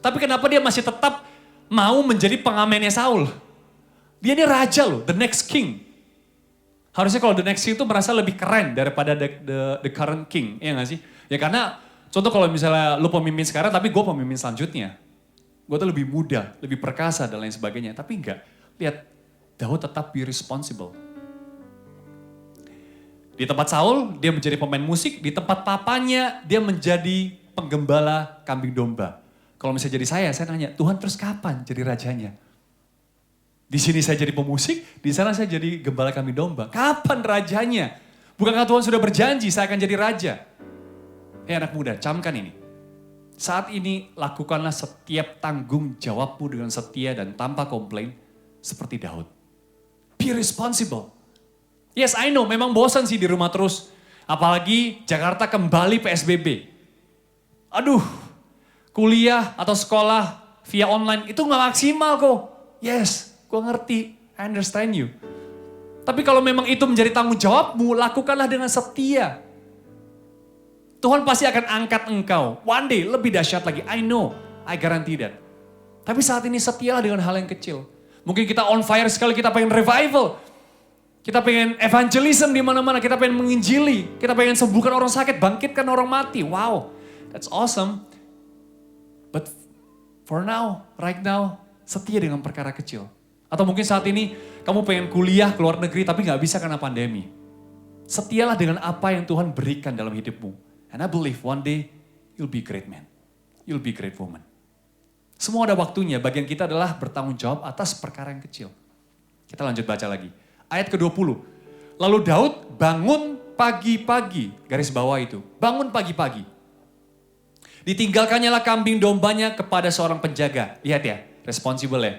Tapi kenapa dia masih tetap mau menjadi pengamennya Saul? Dia ini raja loh, the next king. Harusnya kalau the next king itu merasa lebih keren daripada the current king, ya nggak sih? Ya karena contoh kalau misalnya lu pemimpin sekarang tapi gue pemimpin selanjutnya. Gue tuh lebih muda, lebih perkasa dan lain sebagainya. Tapi enggak, lihat Daud tetap be responsible. Di tempat Saul dia menjadi pemain musik, di tempat papanya dia menjadi penggembala kambing domba. Kalau misalnya jadi saya nanya, Tuhan terus kapan jadi rajanya? Di sini saya jadi pemusik, di sana saya jadi gembala kambing domba. Kapan rajanya? Bukankah Tuhan sudah berjanji saya akan jadi raja? Anak muda, camkan ini. Saat ini lakukanlah setiap tanggung jawabmu dengan setia dan tanpa komplain seperti Daud. Be responsible. Yes, I know, memang bosan sih di rumah terus. Apalagi Jakarta kembali PSBB. Aduh, kuliah atau sekolah via online itu gak maksimal kok. Yes, gue ngerti, I understand you. Tapi kalau memang itu menjadi tanggung jawabmu, lakukanlah dengan setia. Tuhan pasti akan angkat engkau. One day lebih dahsyat lagi, I know, I guarantee that. Tapi saat ini setialah dengan hal yang kecil. Mungkin kita on fire sekali, kita pengen revival. Kita pengen evangelism di mana-mana, kita pengen menginjili, kita pengen sembuhkan orang sakit, bangkitkan orang mati. Wow, that's awesome. But for now, right now, setia dengan perkara kecil. Atau mungkin saat ini kamu pengen kuliah ke luar negeri tapi gak bisa karena pandemi. Setialah dengan apa yang Tuhan berikan dalam hidupmu. And I believe one day you'll be great man. You'll be great woman. Semua ada waktunya, bagian kita adalah bertanggung jawab atas perkara yang kecil. Kita lanjut baca lagi. Ayat ke-20. Lalu Daud bangun pagi-pagi. Garis bawah itu. Bangun pagi-pagi. Ditinggalkannya lah kambing dombanya kepada seorang penjaga. Lihat ya, responsible ya.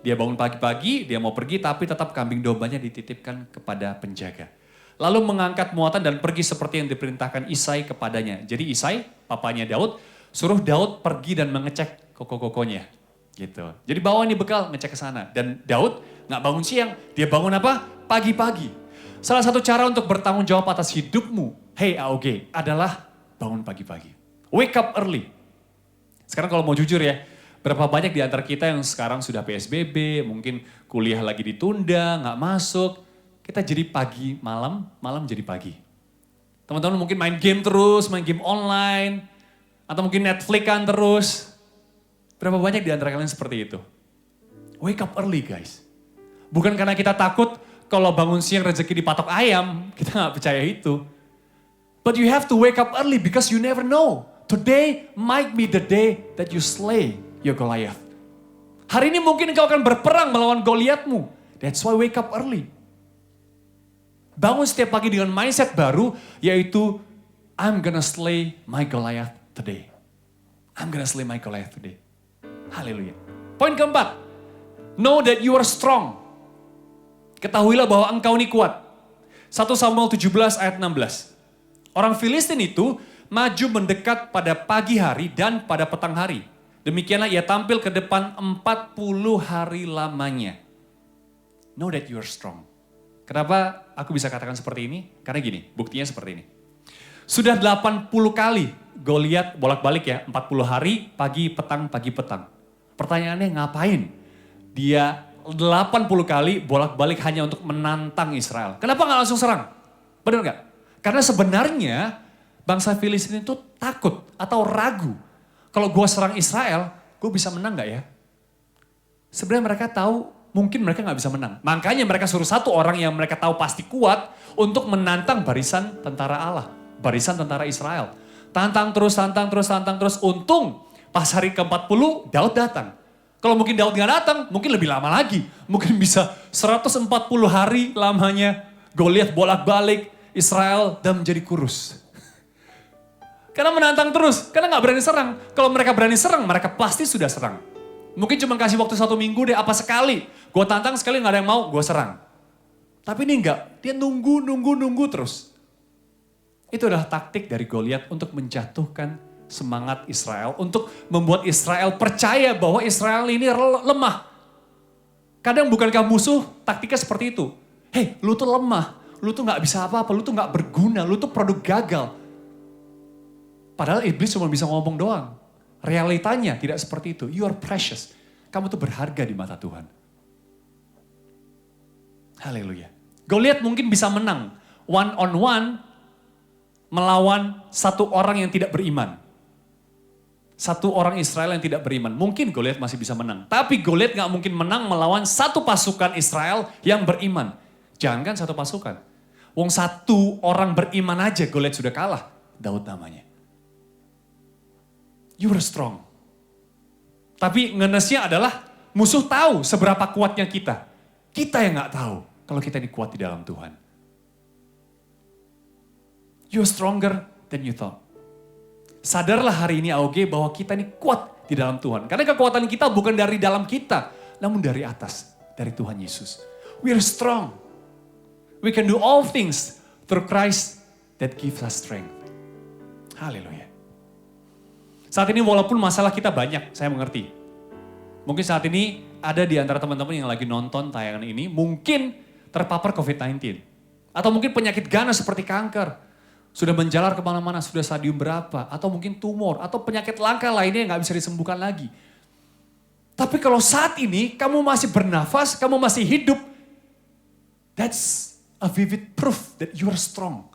Dia bangun pagi-pagi, dia mau pergi tapi tetap kambing dombanya dititipkan kepada penjaga. Lalu mengangkat muatan dan pergi seperti yang diperintahkan Isai kepadanya. Jadi Isai, papanya Daud, suruh Daud pergi dan mengecek koko-kokonya. Gitu. Jadi bawa nih bekal ngecek ke sana. Dan Daud nggak bangun siang, dia bangun apa? Pagi-pagi. Salah satu cara untuk bertanggung jawab atas hidupmu, hey AOG, adalah bangun pagi-pagi. Wake up early. Sekarang kalau mau jujur ya, berapa banyak di antara kita yang sekarang sudah PSBB, mungkin kuliah lagi ditunda, nggak masuk. Kita jadi pagi, malam jadi pagi. Teman-teman mungkin main game terus, main game online. Atau mungkin Netflix-an terus. Berapa banyak di antara kalian seperti itu? Wake up early guys. Bukan karena kita takut kalau bangun siang rezeki dipatok ayam. Kita nggak percaya itu. But you have to wake up early because you never know. Today might be the day that you slay your Goliath. Hari ini mungkin engkau akan berperang melawan Goliatmu. That's why wake up early. Bangun setiap pagi dengan mindset baru, yaitu I'm gonna slay my Goliath today. I'm gonna slay my Goliath today. Haleluya. Poin keempat, know that you are strong. Ketahuilah bahwa engkau ini kuat. 1 Samuel 17 ayat 16. Orang Filistin itu maju mendekat pada pagi hari dan pada petang hari. Demikianlah ia tampil ke depan 40 hari lamanya. Know that you are strong. Kenapa aku bisa katakan seperti ini? Karena gini, buktinya seperti ini. Sudah 80 kali Goliat bolak-balik ya, 40 hari, pagi, petang. Pertanyaannya ngapain? Dia 80 kali bolak-balik hanya untuk menantang Israel. Kenapa gak langsung serang? Benar gak? Karena sebenarnya bangsa Filistin itu takut atau ragu. Kalau gue serang Israel, gue bisa menang gak ya? Sebenarnya mereka tahu mungkin mereka gak bisa menang. Makanya mereka suruh satu orang yang mereka tahu pasti kuat untuk menantang barisan tentara Allah. Barisan tentara Israel. Tantang terus. Untung pas hari ke-40 Daud datang. Kalau mungkin Daud gak datang, mungkin lebih lama lagi. Mungkin bisa 140 hari lamanya Goliat bolak-balik Israel dan menjadi kurus. Karena menantang terus, karena gak berani serang. Kalau mereka berani serang, mereka pasti sudah serang. Mungkin cuma kasih waktu 1 minggu deh, apa sekali. Gue tantang sekali gak ada yang mau, gue serang. Tapi ini enggak, dia nunggu terus. Itu adalah taktik dari Goliat untuk menjatuhkan semangat Israel. Untuk membuat Israel percaya bahwa Israel ini lemah. Kadang bukankah musuh taktiknya seperti itu. Hey, lu tuh lemah, lu tuh gak bisa apa-apa, lu tuh gak berguna, lu tuh produk gagal. Padahal iblis cuma bisa ngomong doang. Realitanya tidak seperti itu. You are precious. Kamu tuh berharga di mata Tuhan. Haleluya. Goliat mungkin bisa menang one on one melawan satu orang yang tidak beriman. Satu orang Israel yang tidak beriman. Mungkin Goliat masih bisa menang. Tapi Goliat gak mungkin menang melawan satu pasukan Israel yang beriman. Jangankan satu pasukan. Wong satu orang beriman aja Goliat sudah kalah. Daud namanya. You were strong. Tapi ngenesnya adalah musuh tahu seberapa kuatnya kita. Kita yang gak tahu kalau kita ini kuat di dalam Tuhan. You're stronger than you thought. Sadarlah hari ini AOG bahwa kita ini kuat di dalam Tuhan. Karena kekuatan kita bukan dari dalam kita, namun dari atas, dari Tuhan Yesus. We are strong. We can do all things through Christ that gives us strength. Haleluya. Saat ini walaupun masalah kita banyak, saya mengerti. Mungkin saat ini ada di antara teman-teman yang lagi nonton tayangan ini, mungkin terpapar COVID-19. Atau mungkin penyakit ganas seperti kanker. Sudah menjalar kemana-mana, sudah stadium berapa. Atau mungkin tumor, atau penyakit langka lainnya yang gak bisa disembuhkan lagi. Tapi kalau saat ini kamu masih bernafas, kamu masih hidup, that's a vivid proof that you are strong.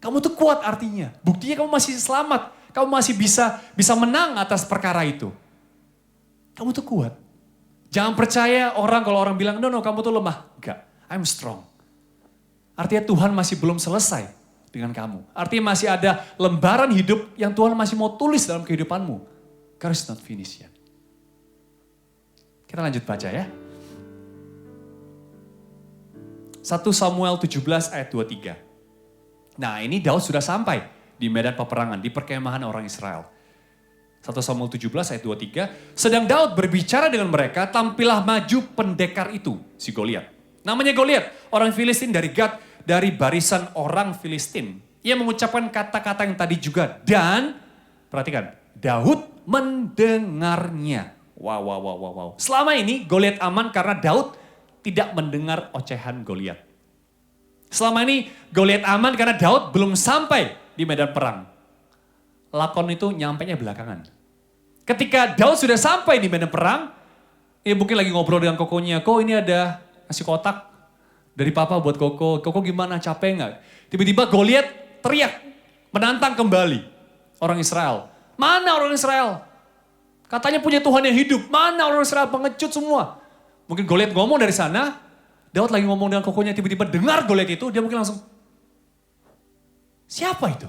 Kamu tuh kuat artinya. Buktinya kamu masih selamat. Kamu masih bisa menang atas perkara itu. Kamu tuh kuat. Jangan percaya kalau orang bilang, no kamu tuh lemah. Enggak, I'm strong. Artinya Tuhan masih belum selesai dengan kamu. Artinya masih ada lembaran hidup yang Tuhan masih mau tulis dalam kehidupanmu. God is not finished yet. Kita lanjut baca ya. 1 Samuel 17 ayat 23. Nah ini Daud sudah sampai di medan peperangan, di perkemahan orang Israel. 1 Samuel 17 ayat 23. Sedang Daud berbicara dengan mereka, tampillah maju pendekar itu, si Goliat. Namanya Goliat, orang Filistin dari Gad, dari barisan orang Filistin. Ia mengucapkan kata-kata yang tadi juga. Dan, perhatikan, Daud mendengarnya. Wow. Selama ini Goliat aman karena Daud tidak mendengar ocehan Goliat. Selama ini Goliat aman karena Daud belum sampai di medan perang. Lakon itu nyampainya belakangan. Ketika Daud sudah sampai di medan perang, mungkin lagi ngobrol dengan kokonya, kok ini ada nasi kotak dari papa buat Koko gimana, capek nggak? Tiba-tiba Goliat teriak, menantang kembali orang Israel. Mana orang Israel? Katanya punya Tuhan yang hidup, mana orang Israel? Pengecut semua. Mungkin Goliat ngomong dari sana, Daud lagi ngomong dengan kokonya, tiba-tiba dengar Goliat itu, dia mungkin langsung, siapa itu?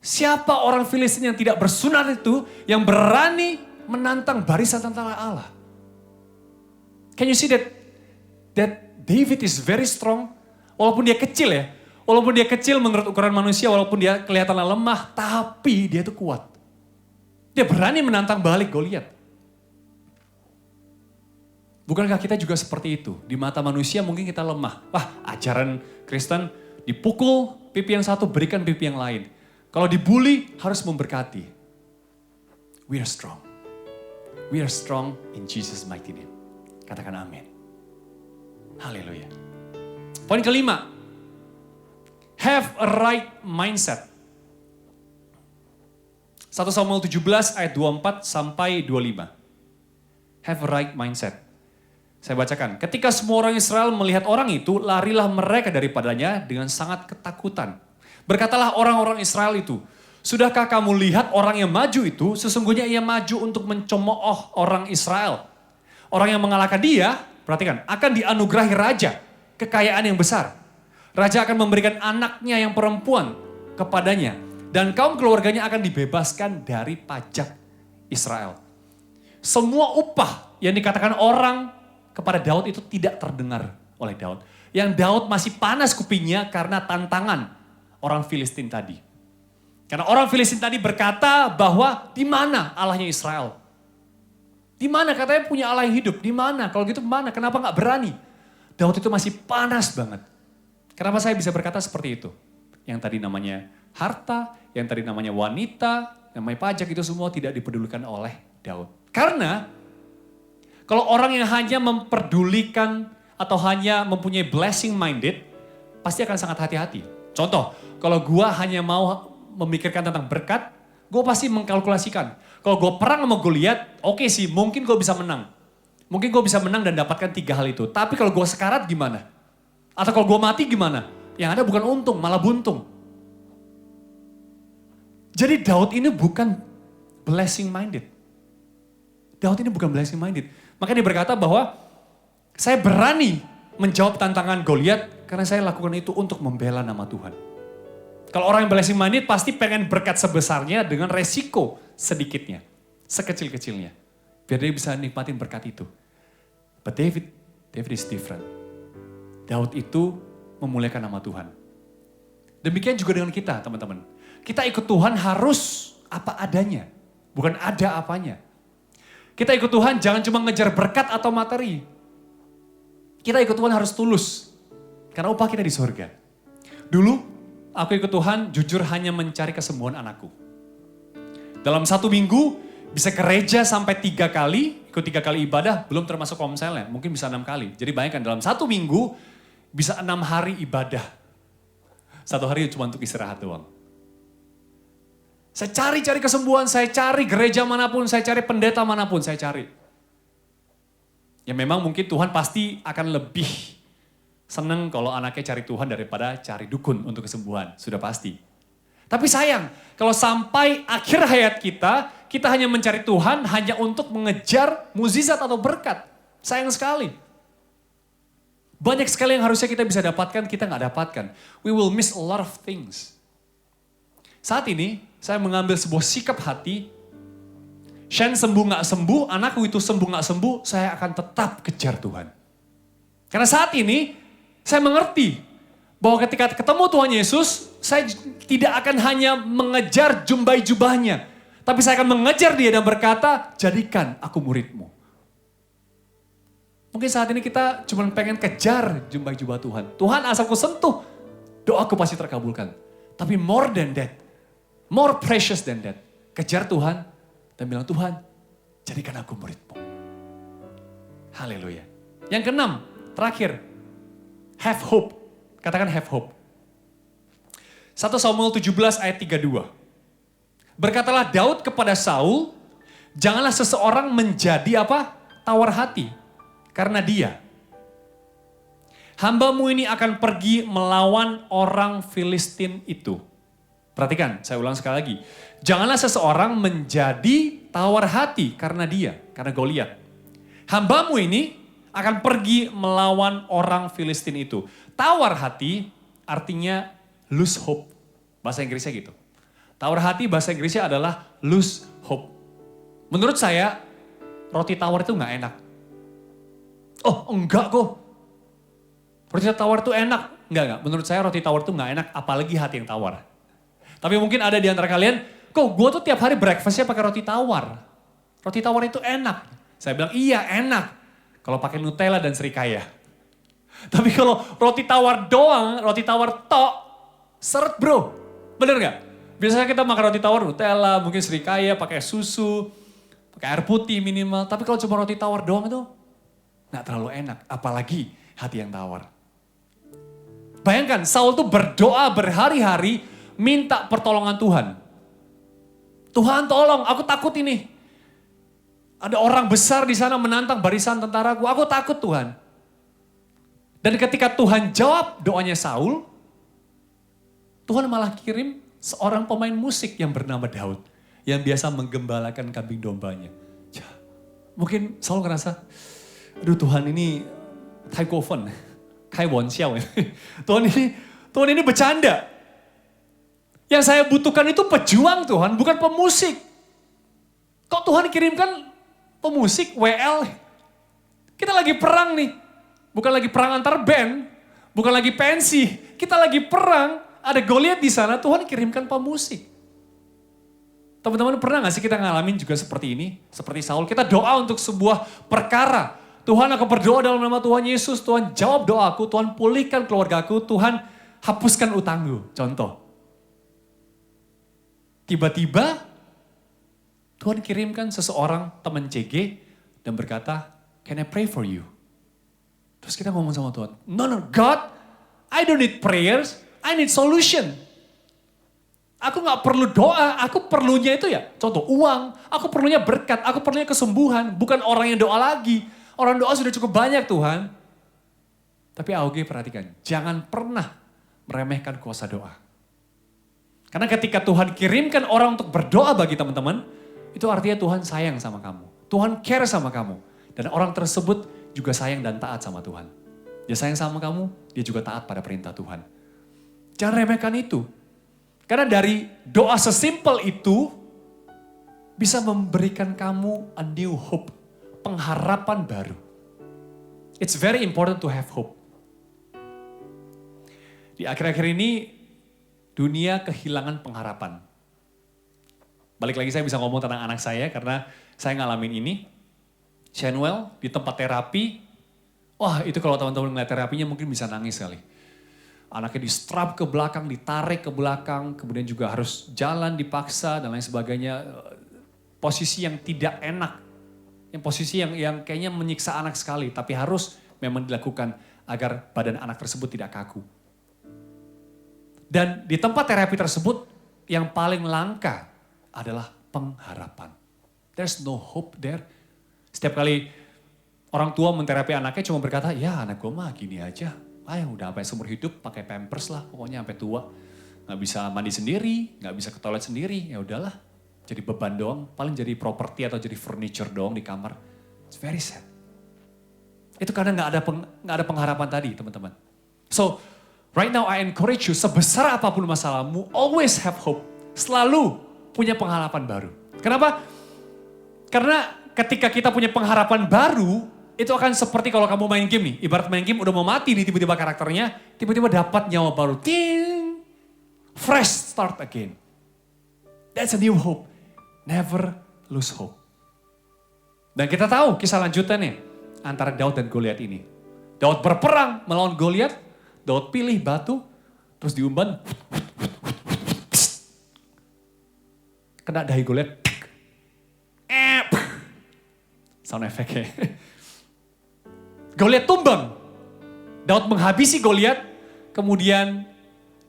Siapa orang Filistin yang tidak bersunat itu, yang berani menantang barisan tentara Allah? Can you see that David is very strong, walaupun dia kecil ya. Walaupun dia kecil menurut ukuran manusia, walaupun dia kelihatan lemah, tapi dia itu kuat. Dia berani menantang balik Goliat. Bukankah kita juga seperti itu? Di mata manusia mungkin kita lemah. Wah, ajaran Kristen dipukul pipi yang satu, berikan pipi yang lain. Kalau dibully harus memberkati. We are strong. We are strong in Jesus' mighty name. Katakan amin. Haleluya. Poin kelima. Have a right mindset. 1 Samuel 17 ayat 24 sampai 25. Have a right mindset. Saya bacakan. Ketika semua orang Israel melihat orang itu, larilah mereka daripadanya dengan sangat ketakutan. Berkatalah orang-orang Israel itu, sudahkah kamu lihat orang yang maju itu? Sesungguhnya ia maju untuk mencemooh orang Israel. Orang yang mengalahkan dia, perhatikan, akan dianugerahi raja, kekayaan yang besar. Raja akan memberikan anaknya yang perempuan kepadanya. Dan kaum keluarganya akan dibebaskan dari pajak Israel. Semua upah yang dikatakan orang kepada Daud itu tidak terdengar oleh Daud. Yang Daud masih panas kupingnya karena tantangan orang Filistin tadi. Karena orang Filistin tadi berkata bahwa di mana Allahnya Israel? Di mana katanya punya Allah yang hidup? Di mana? Kalau gitu mana? Kenapa nggak berani? Daud itu masih panas banget. Kenapa saya bisa berkata seperti itu? Yang tadi namanya harta, yang tadi namanya wanita, namanya pajak itu semua tidak dipedulikan oleh Daud. Karena kalau orang yang hanya memperdulikan atau hanya mempunyai blessing minded, pasti akan sangat hati-hati. Contoh, kalau gua hanya mau memikirkan tentang berkat, gue pasti mengkalkulasikan. Kalau gue perang sama Goliat, oke sih mungkin gue bisa menang. Mungkin gue bisa menang dan dapatkan 3 hal itu. Tapi kalau gue sekarat gimana? Atau kalau gue mati gimana? Yang ada bukan untung, malah buntung. Jadi Daud ini bukan blessing minded. Daud ini bukan blessing minded. Makanya dia berkata bahwa saya berani menjawab tantangan Goliat karena saya lakukan itu untuk membela nama Tuhan. Kalau orang yang blessing minded pasti pengen berkat sebesarnya dengan resiko sedikitnya, sekecil-kecilnya. Biar dia bisa nikmatin berkat itu. But David is different. Daud itu memuliakan nama Tuhan. Demikian juga dengan kita, teman-teman. Kita ikut Tuhan harus apa adanya, bukan ada apanya. Kita ikut Tuhan jangan cuma ngejar berkat atau materi. Kita ikut Tuhan harus tulus, karena upah kita di surga. Dulu, aku ikut Tuhan jujur hanya mencari kesembuhan anakku. Dalam 1 minggu, bisa gereja sampai 3 kali, ikut 3 kali ibadah, belum termasuk komselnya, mungkin bisa 6 kali. Jadi bayangkan dalam 1 minggu, bisa 6 hari ibadah. 1 hari cuma untuk istirahat doang. Saya cari kesembuhan, saya cari gereja manapun, saya cari pendeta manapun, saya cari. Ya memang mungkin Tuhan pasti akan lebih senang kalau anaknya cari Tuhan daripada cari dukun untuk kesembuhan, sudah pasti. Tapi sayang, kalau sampai akhir hayat kita hanya mencari Tuhan hanya untuk mengejar mukjizat atau berkat. Sayang sekali. Banyak sekali yang harusnya kita bisa dapatkan, kita nggak dapatkan. We will miss a lot of things. Saat ini, saya mengambil sebuah sikap hati, Shen sembuh nggak sembuh, anakku itu sembuh nggak sembuh, saya akan tetap kejar Tuhan. Karena saat ini, saya mengerti bahwa ketika ketemu Tuhan Yesus, saya tidak akan hanya mengejar jumbai jubahnya, tapi saya akan mengejar dia dan berkata, jadikan aku muridmu. Mungkin saat ini kita cuma pengen kejar jumbai jubah Tuhan. Tuhan asal ku sentuh, doaku pasti terkabulkan. Tapi more than that, more precious than that, kejar Tuhan dan bilang, Tuhan, jadikan aku muridmu. Haleluya. Yang keenam, terakhir, have hope. Katakan have hope. 1 Samuel 17 ayat 32. Berkatalah Daud kepada Saul, janganlah seseorang menjadi apa? Tawar hati karena dia. Hambamu ini akan pergi melawan orang Filistin itu. Perhatikan, saya ulang sekali lagi. Janganlah seseorang menjadi tawar hati karena dia, karena Goliat. Hambamu ini akan pergi melawan orang Filistin itu. Tawar hati artinya lose hope. Bahasa Inggrisnya gitu. Tawar hati bahasa Inggrisnya adalah lose hope. Menurut saya, roti tawar itu nggak enak. Oh enggak kok. Roti tawar itu enak. Enggak. Menurut saya roti tawar itu nggak enak, apalagi hati yang tawar. Tapi mungkin ada di antara kalian, kok gue tuh tiap hari breakfastnya pakai roti tawar. Roti tawar itu enak. Saya bilang iya enak. Kalau pakai Nutella dan serikaya. Tapi kalau roti tawar doang, roti tawar tok, seret bro. Bener gak? Biasanya kita makan roti tawar Nutella, mungkin serikaya, pakai susu, pakai air putih minimal. Tapi kalau cuma roti tawar doang itu gak terlalu enak. Apalagi hati yang tawar. Bayangkan Saul tuh berdoa berhari-hari minta pertolongan Tuhan. Tuhan tolong, aku takut ini. Ada orang besar di sana menantang barisan tentaraku. Aku takut Tuhan. Dan ketika Tuhan jawab doanya Saul, Tuhan malah kirim seorang pemain musik yang bernama Daud. Yang biasa menggembalakan kambing dombanya. Ya, mungkin Saul ngerasa, aduh Tuhan ini taikofen, kai wonxiao. Tuhan ini bercanda. Yang saya butuhkan itu pejuang Tuhan, bukan pemusik. Kok Tuhan kirimkan pemusik, WL? Kita lagi perang nih. Bukan lagi perang antar band, bukan lagi pensi. Kita lagi perang, ada Goliat di sana, Tuhan kirimkan pemusik. Teman-teman pernah gak sih kita ngalamin juga seperti ini? Seperti Saul, kita doa untuk sebuah perkara. Tuhan aku berdoa dalam nama Tuhan Yesus, Tuhan jawab doaku, Tuhan pulihkan keluargaku, Tuhan hapuskan utangku. Contoh. Tiba-tiba Tuhan kirimkan seseorang teman CG dan berkata, can I pray for you? Terus kita ngomong sama Tuhan, no God, I don't need prayers, I need solution. Aku nggak perlu doa, aku perlunya itu ya contoh uang, aku perlunya berkat, aku perlunya kesembuhan, bukan orang yang doa lagi. Orang doa sudah cukup banyak Tuhan. Tapi AOG perhatikan, jangan pernah meremehkan kuasa doa. Karena ketika Tuhan kirimkan orang untuk berdoa bagi teman-teman, itu artinya Tuhan sayang sama kamu. Tuhan care sama kamu. Dan orang tersebut juga sayang dan taat sama Tuhan. Dia sayang sama kamu, dia juga taat pada perintah Tuhan. Jangan remehkan itu. Karena dari doa sesimpel itu bisa memberikan kamu a new hope, pengharapan baru. It's very important to have hope. Di akhir-akhir ini dunia kehilangan pengharapan. Balik lagi saya bisa ngomong tentang anak saya karena saya ngalamin ini. Shenwell di tempat terapi, wah itu kalau teman-teman ngeliat terapinya mungkin bisa nangis kali. Anaknya di-strap ke belakang, ditarik ke belakang, kemudian juga harus jalan dipaksa dan lain sebagainya. Posisi yang tidak enak, yang posisi yang kayaknya menyiksa anak sekali, tapi harus memang dilakukan agar badan anak tersebut tidak kaku. Dan di tempat terapi tersebut yang paling langka adalah pengharapan. There's no hope there. Setiap kali orang tua menterapi anaknya cuma berkata, ya anak gue mah gini aja. Udah sampai seumur hidup pakai pampers lah, pokoknya sampai tua. Gak bisa mandi sendiri, gak bisa ke toilet sendiri, ya udahlah. Jadi beban doang, paling jadi properti atau jadi furniture doang di kamar. It's very sad. Itu karena gak ada pengharapan tadi teman-teman. So, right now I encourage you, sebesar apapun masalahmu, always have hope. Selalu punya pengharapan baru. Kenapa? Karena ketika kita punya pengharapan baru, itu akan seperti kalau kamu main game nih. Ibarat main game udah mau mati nih tiba-tiba karakternya. Tiba-tiba dapat nyawa baru. Ting! Fresh start again. That's a new hope. Never lose hope. Dan kita tahu kisah lanjutannya antara Daud dan Goliat ini. Daud berperang melawan Goliat. Daud pilih batu. Terus diumban. Kena dahi Goliat. Sound effect-nya. Goliat tumbang. Daud menghabisi Goliat. Kemudian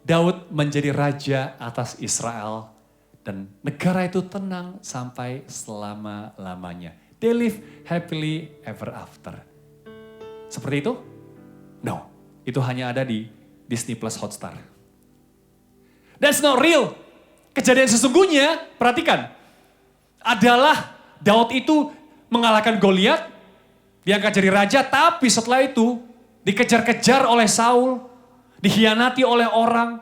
Daud menjadi raja atas Israel. Dan negara itu tenang sampai selama-lamanya. They live happily ever after. Seperti itu? No. Itu hanya ada di Disney Plus Hotstar. That's not real. Kejadian sesungguhnya, perhatikan. Adalah Daud itu mengalahkan Goliat. Diangkat jadi raja, tapi setelah itu dikejar-kejar oleh Saul, dikhianati oleh orang.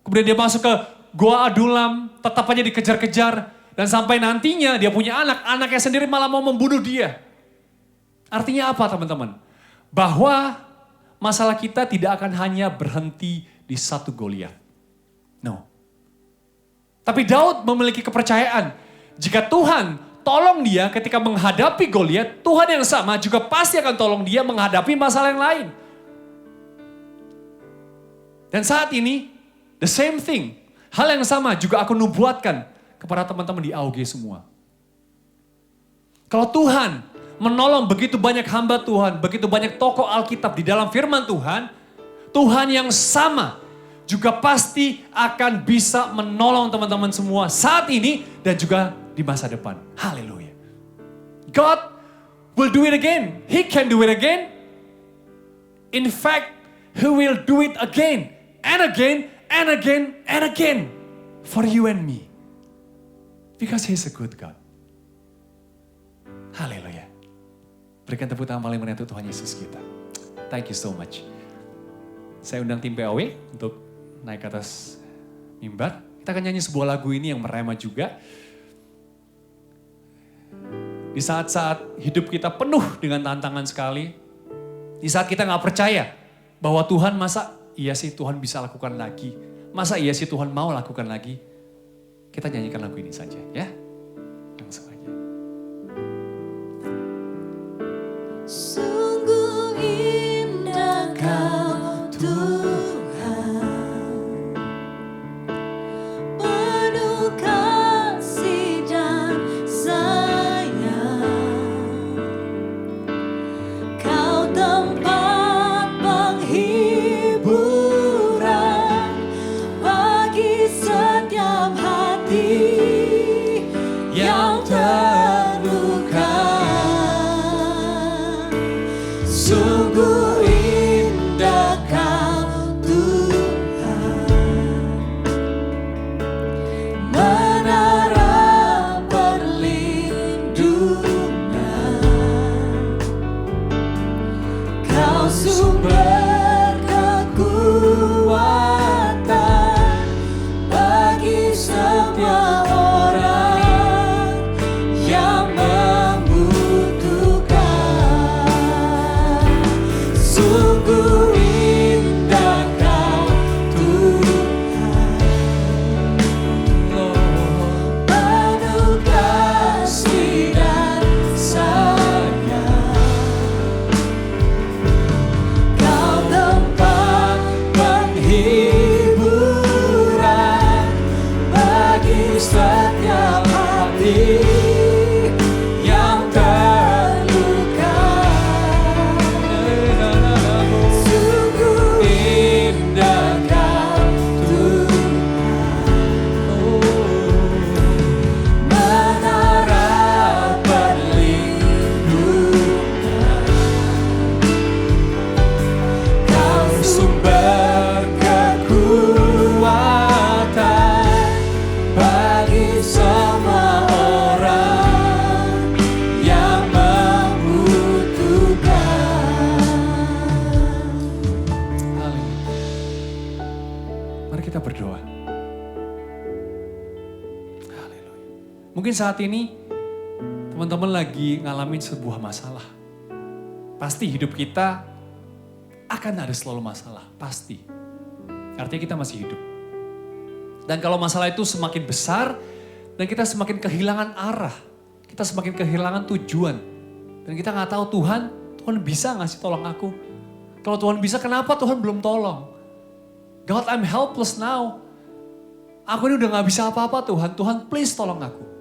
Kemudian dia masuk ke Gua Adulam, tetap aja dikejar-kejar. Dan sampai nantinya dia punya anak, anaknya sendiri malah mau membunuh dia. Artinya apa teman-teman? Bahwa masalah kita tidak akan hanya berhenti di satu Goliat. No. Tapi Daud memiliki kepercayaan, jika Tuhan tolong dia ketika menghadapi Goliat, Tuhan yang sama juga pasti akan tolong dia menghadapi masalah yang lain. Dan saat ini, the same thing. Hal yang sama juga aku nubuatkan kepada teman-teman di AOG semua. Kalau Tuhan menolong begitu banyak hamba Tuhan, begitu banyak tokoh Alkitab di dalam firman Tuhan, Tuhan yang sama juga pasti akan bisa menolong teman-teman semua saat ini dan juga di masa depan. Haleluya. God will do it again. He can do it again. In fact, He will do it again and again and again and again for you and me. Because He's a good God. Haleluya. Berikan tepuk tangan paling meriah untuk Tuhan Yesus kita. Thank you so much. Saya undang tim PAW untuk naik ke atas mimbar. Kita akan nyanyi sebuah lagu ini yang merema juga. Di saat-saat hidup kita penuh dengan tantangan sekali. Di saat kita gak percaya bahwa Tuhan masa iya sih Tuhan bisa lakukan lagi. Masa iya sih Tuhan mau lakukan lagi. Kita nyanyikan lagu ini saja ya. Langsung aja. Sungguh indah Kau Tuhan, penuh kasih dan sayang. Kau tempat penghiburan bagi setiap Mungkin saat ini teman-teman lagi ngalamin sebuah masalah. Pasti hidup kita akan ada selalu masalah, pasti. Artinya kita masih hidup. Dan kalau masalah itu semakin besar dan kita semakin kehilangan arah, kita semakin kehilangan tujuan. Dan kita gak tahu Tuhan bisa gak sih tolong aku? Kalau Tuhan bisa, kenapa Tuhan belum tolong? God, I'm helpless now. Aku ini udah gak bisa apa-apa Tuhan. Tuhan please tolong aku.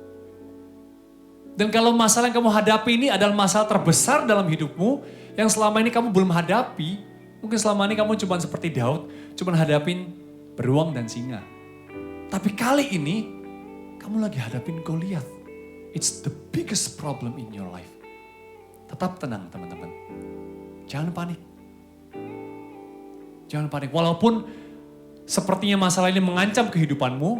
Dan kalau masalah yang kamu hadapi ini adalah masalah terbesar dalam hidupmu, yang selama ini kamu belum hadapi, mungkin selama ini kamu cuma seperti Daud, cuma hadapin beruang dan singa. Tapi kali ini, kamu lagi hadapin Goliath. It's the biggest problem in your life. Tetap tenang teman-teman. Jangan panik. Jangan panik. Walaupun sepertinya masalah ini mengancam kehidupanmu,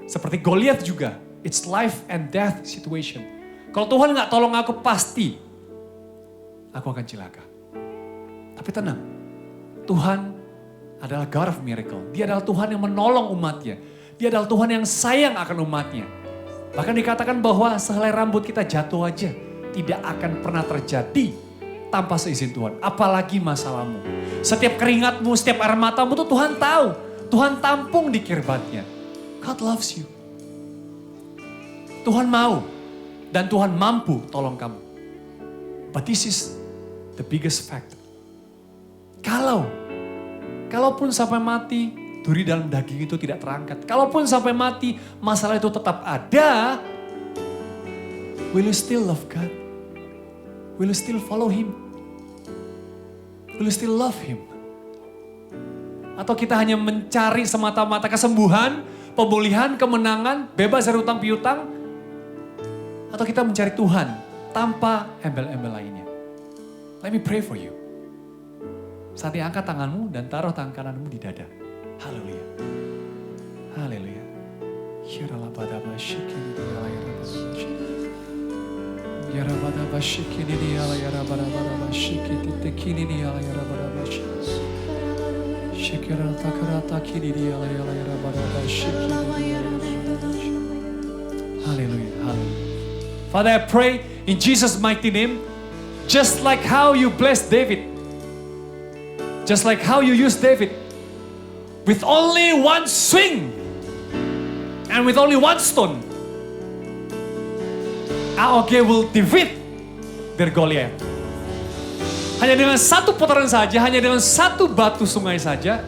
seperti Goliath juga. It's life and death situation. Kalau Tuhan gak tolong aku, pasti aku akan celaka. Tapi tenang, Tuhan adalah God of miracle. Dia adalah Tuhan yang menolong umatnya. Dia adalah Tuhan yang sayang akan umatnya. Bahkan dikatakan bahwa sehelai rambut kita jatuh aja, tidak akan pernah terjadi tanpa seizin Tuhan. Apalagi masalahmu. Setiap keringatmu, setiap air matamu tuh Tuhan tahu. Tuhan tampung di kirbatnya. God loves you. Tuhan mau. Dan Tuhan mampu tolong kamu. But this is the biggest factor. Kalaupun sampai mati, duri dalam daging itu tidak terangkat. Kalaupun sampai mati, masalah itu tetap ada. Will you still love God? Will you still follow Him? Will you still love Him? Atau kita hanya mencari semata-mata kesembuhan, pemulihan, kemenangan, bebas dari utang piutang? Atau kita mencari Tuhan tanpa embel-embel lainnya? Let me pray for you. Saat ini angkat tanganmu dan taruh tangan kananmu di dada. Haleluya. Haleluya. Haleluya. Father, I pray in Jesus' mighty name, just like how you blessed David, just like how you used David, with only one swing and with only one stone, AOG will defeat their Goliath. Hanya dengan satu putaran saja, hanya dengan satu batu sungai saja,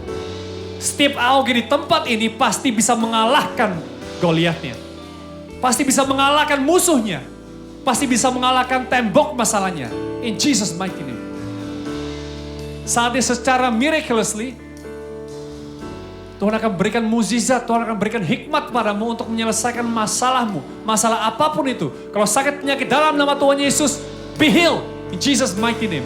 setiap AOG di tempat ini pasti bisa mengalahkan Goliathnya. Pasti bisa mengalahkan musuhnya. Pasti bisa mengalahkan tembok masalahnya. In Jesus' mighty name. Saatnya secara miraculously, Tuhan akan berikan mukjizat, Tuhan akan berikan hikmat padamu untuk menyelesaikan masalahmu. Masalah apapun itu. Kalau sakit penyakit dalam nama Tuhan Yesus, be healed. In Jesus' mighty name.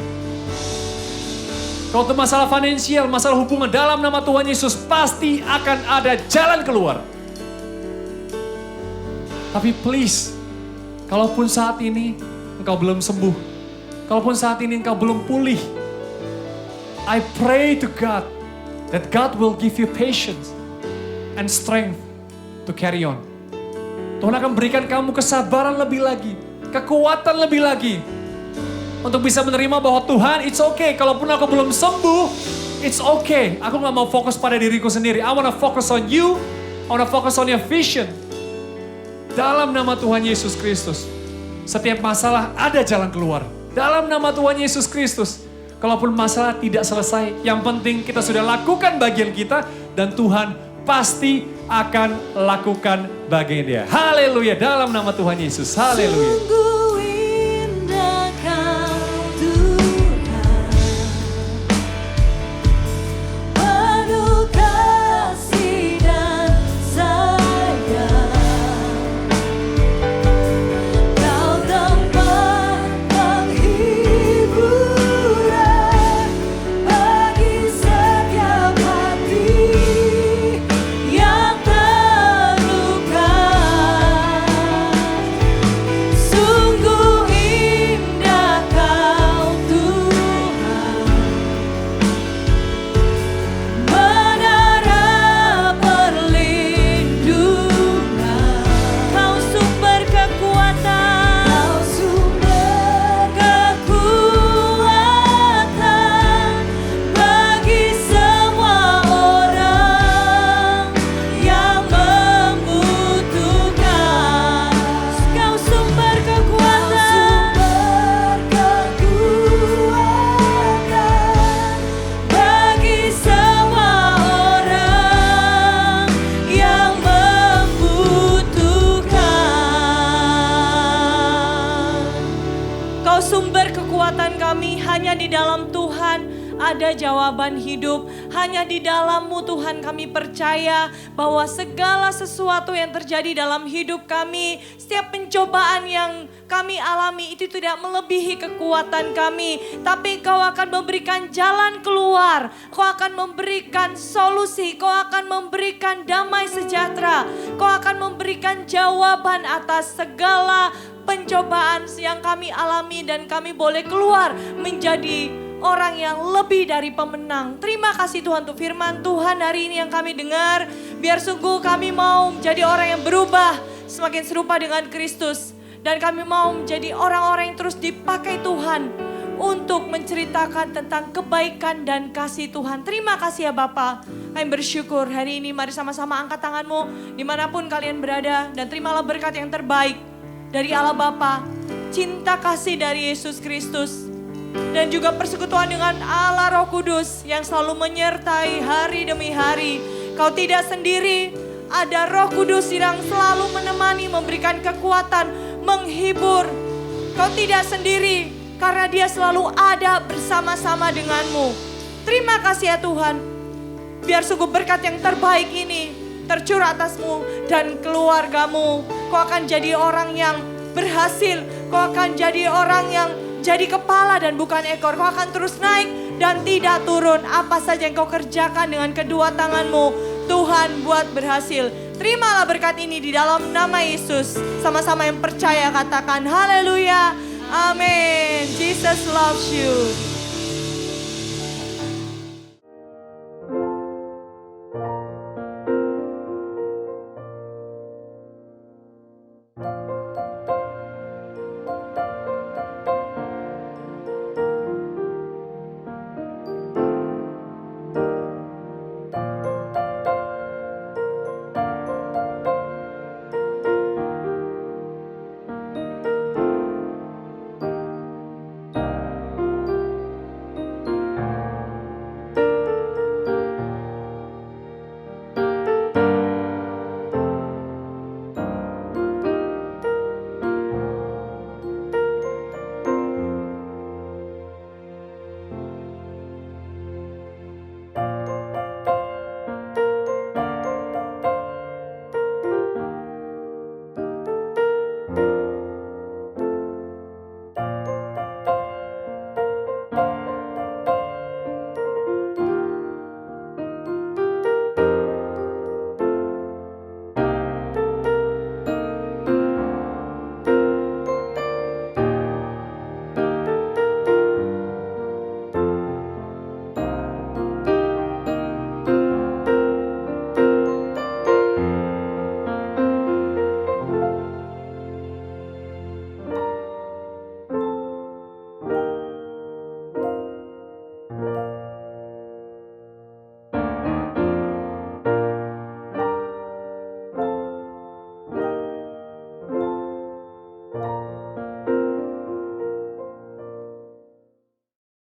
Kalau itu masalah finansial, masalah hubungan dalam nama Tuhan Yesus, pasti akan ada jalan keluar. Tapi please, kalaupun saat ini engkau belum sembuh, kalaupun saat ini engkau belum pulih, I pray to God that God will give you patience and strength to carry on. Tuhan akan berikan kamu kesabaran lebih lagi, kekuatan lebih lagi, untuk bisa menerima bahwa Tuhan, it's okay. Kalaupun aku belum sembuh, it's okay. Aku gak mau fokus pada diriku sendiri. I wanna focus on you, I wanna focus on your vision. Dalam nama Tuhan Yesus Kristus, setiap masalah ada jalan keluar. Dalam nama Tuhan Yesus Kristus, kalaupun masalah tidak selesai, yang penting kita sudah lakukan bagian kita dan Tuhan pasti akan lakukan bagian dia. Haleluya, dalam nama Tuhan Yesus. Haleluya. Sungguh indah Kau Tuhan, penuh kasih dan sayang. Kau tempat penghiburan bagi setiap hati yang terluka. Sungguh sumber kekuatan kami hanya di dalam Tuhan. Ada jawaban hidup, hanya di dalam-Mu Tuhan kami percaya bahwa segala sesuatu yang terjadi dalam hidup kami, setiap pencobaan yang kami alami itu tidak melebihi kekuatan kami. Tapi Kau akan memberikan jalan keluar, Kau akan memberikan solusi, Kau akan memberikan damai sejahtera, Kau akan memberikan jawaban atas segala pencobaan yang kami alami dan kami boleh keluar menjadi orang yang lebih dari pemenang. Terima kasih Tuhan untuk firman Tuhan hari ini yang kami dengar. Biar sungguh kami mau menjadi orang yang berubah semakin serupa dengan Kristus. Dan kami mau menjadi orang-orang yang terus dipakai Tuhan untuk menceritakan tentang kebaikan dan kasih Tuhan. Terima kasih ya Bapa. Kami bersyukur hari ini, mari sama-sama angkat tanganmu dimanapun kalian berada. Dan terimalah berkat yang terbaik dari Allah Bapa, cinta kasih dari Yesus Kristus, dan juga persekutuan dengan Allah Roh Kudus yang selalu menyertai hari demi hari. Kau tidak sendiri, ada Roh Kudus yang selalu menemani, memberikan kekuatan, menghibur. Kau tidak sendiri karena Dia selalu ada bersama-sama denganmu. Terima kasih ya Tuhan. Biar sungguh berkat yang terbaik ini tercurah atasmu dan keluargamu. Kau akan jadi orang yang berhasil. Kau akan jadi orang yang jadi kepala dan bukan ekor. Kau akan terus naik dan tidak turun. Apa saja yang kau kerjakan dengan kedua tanganmu, Tuhan buat berhasil. Terimalah berkat ini di dalam nama Yesus. Sama-sama yang percaya katakan haleluya. Amin. Jesus loves you.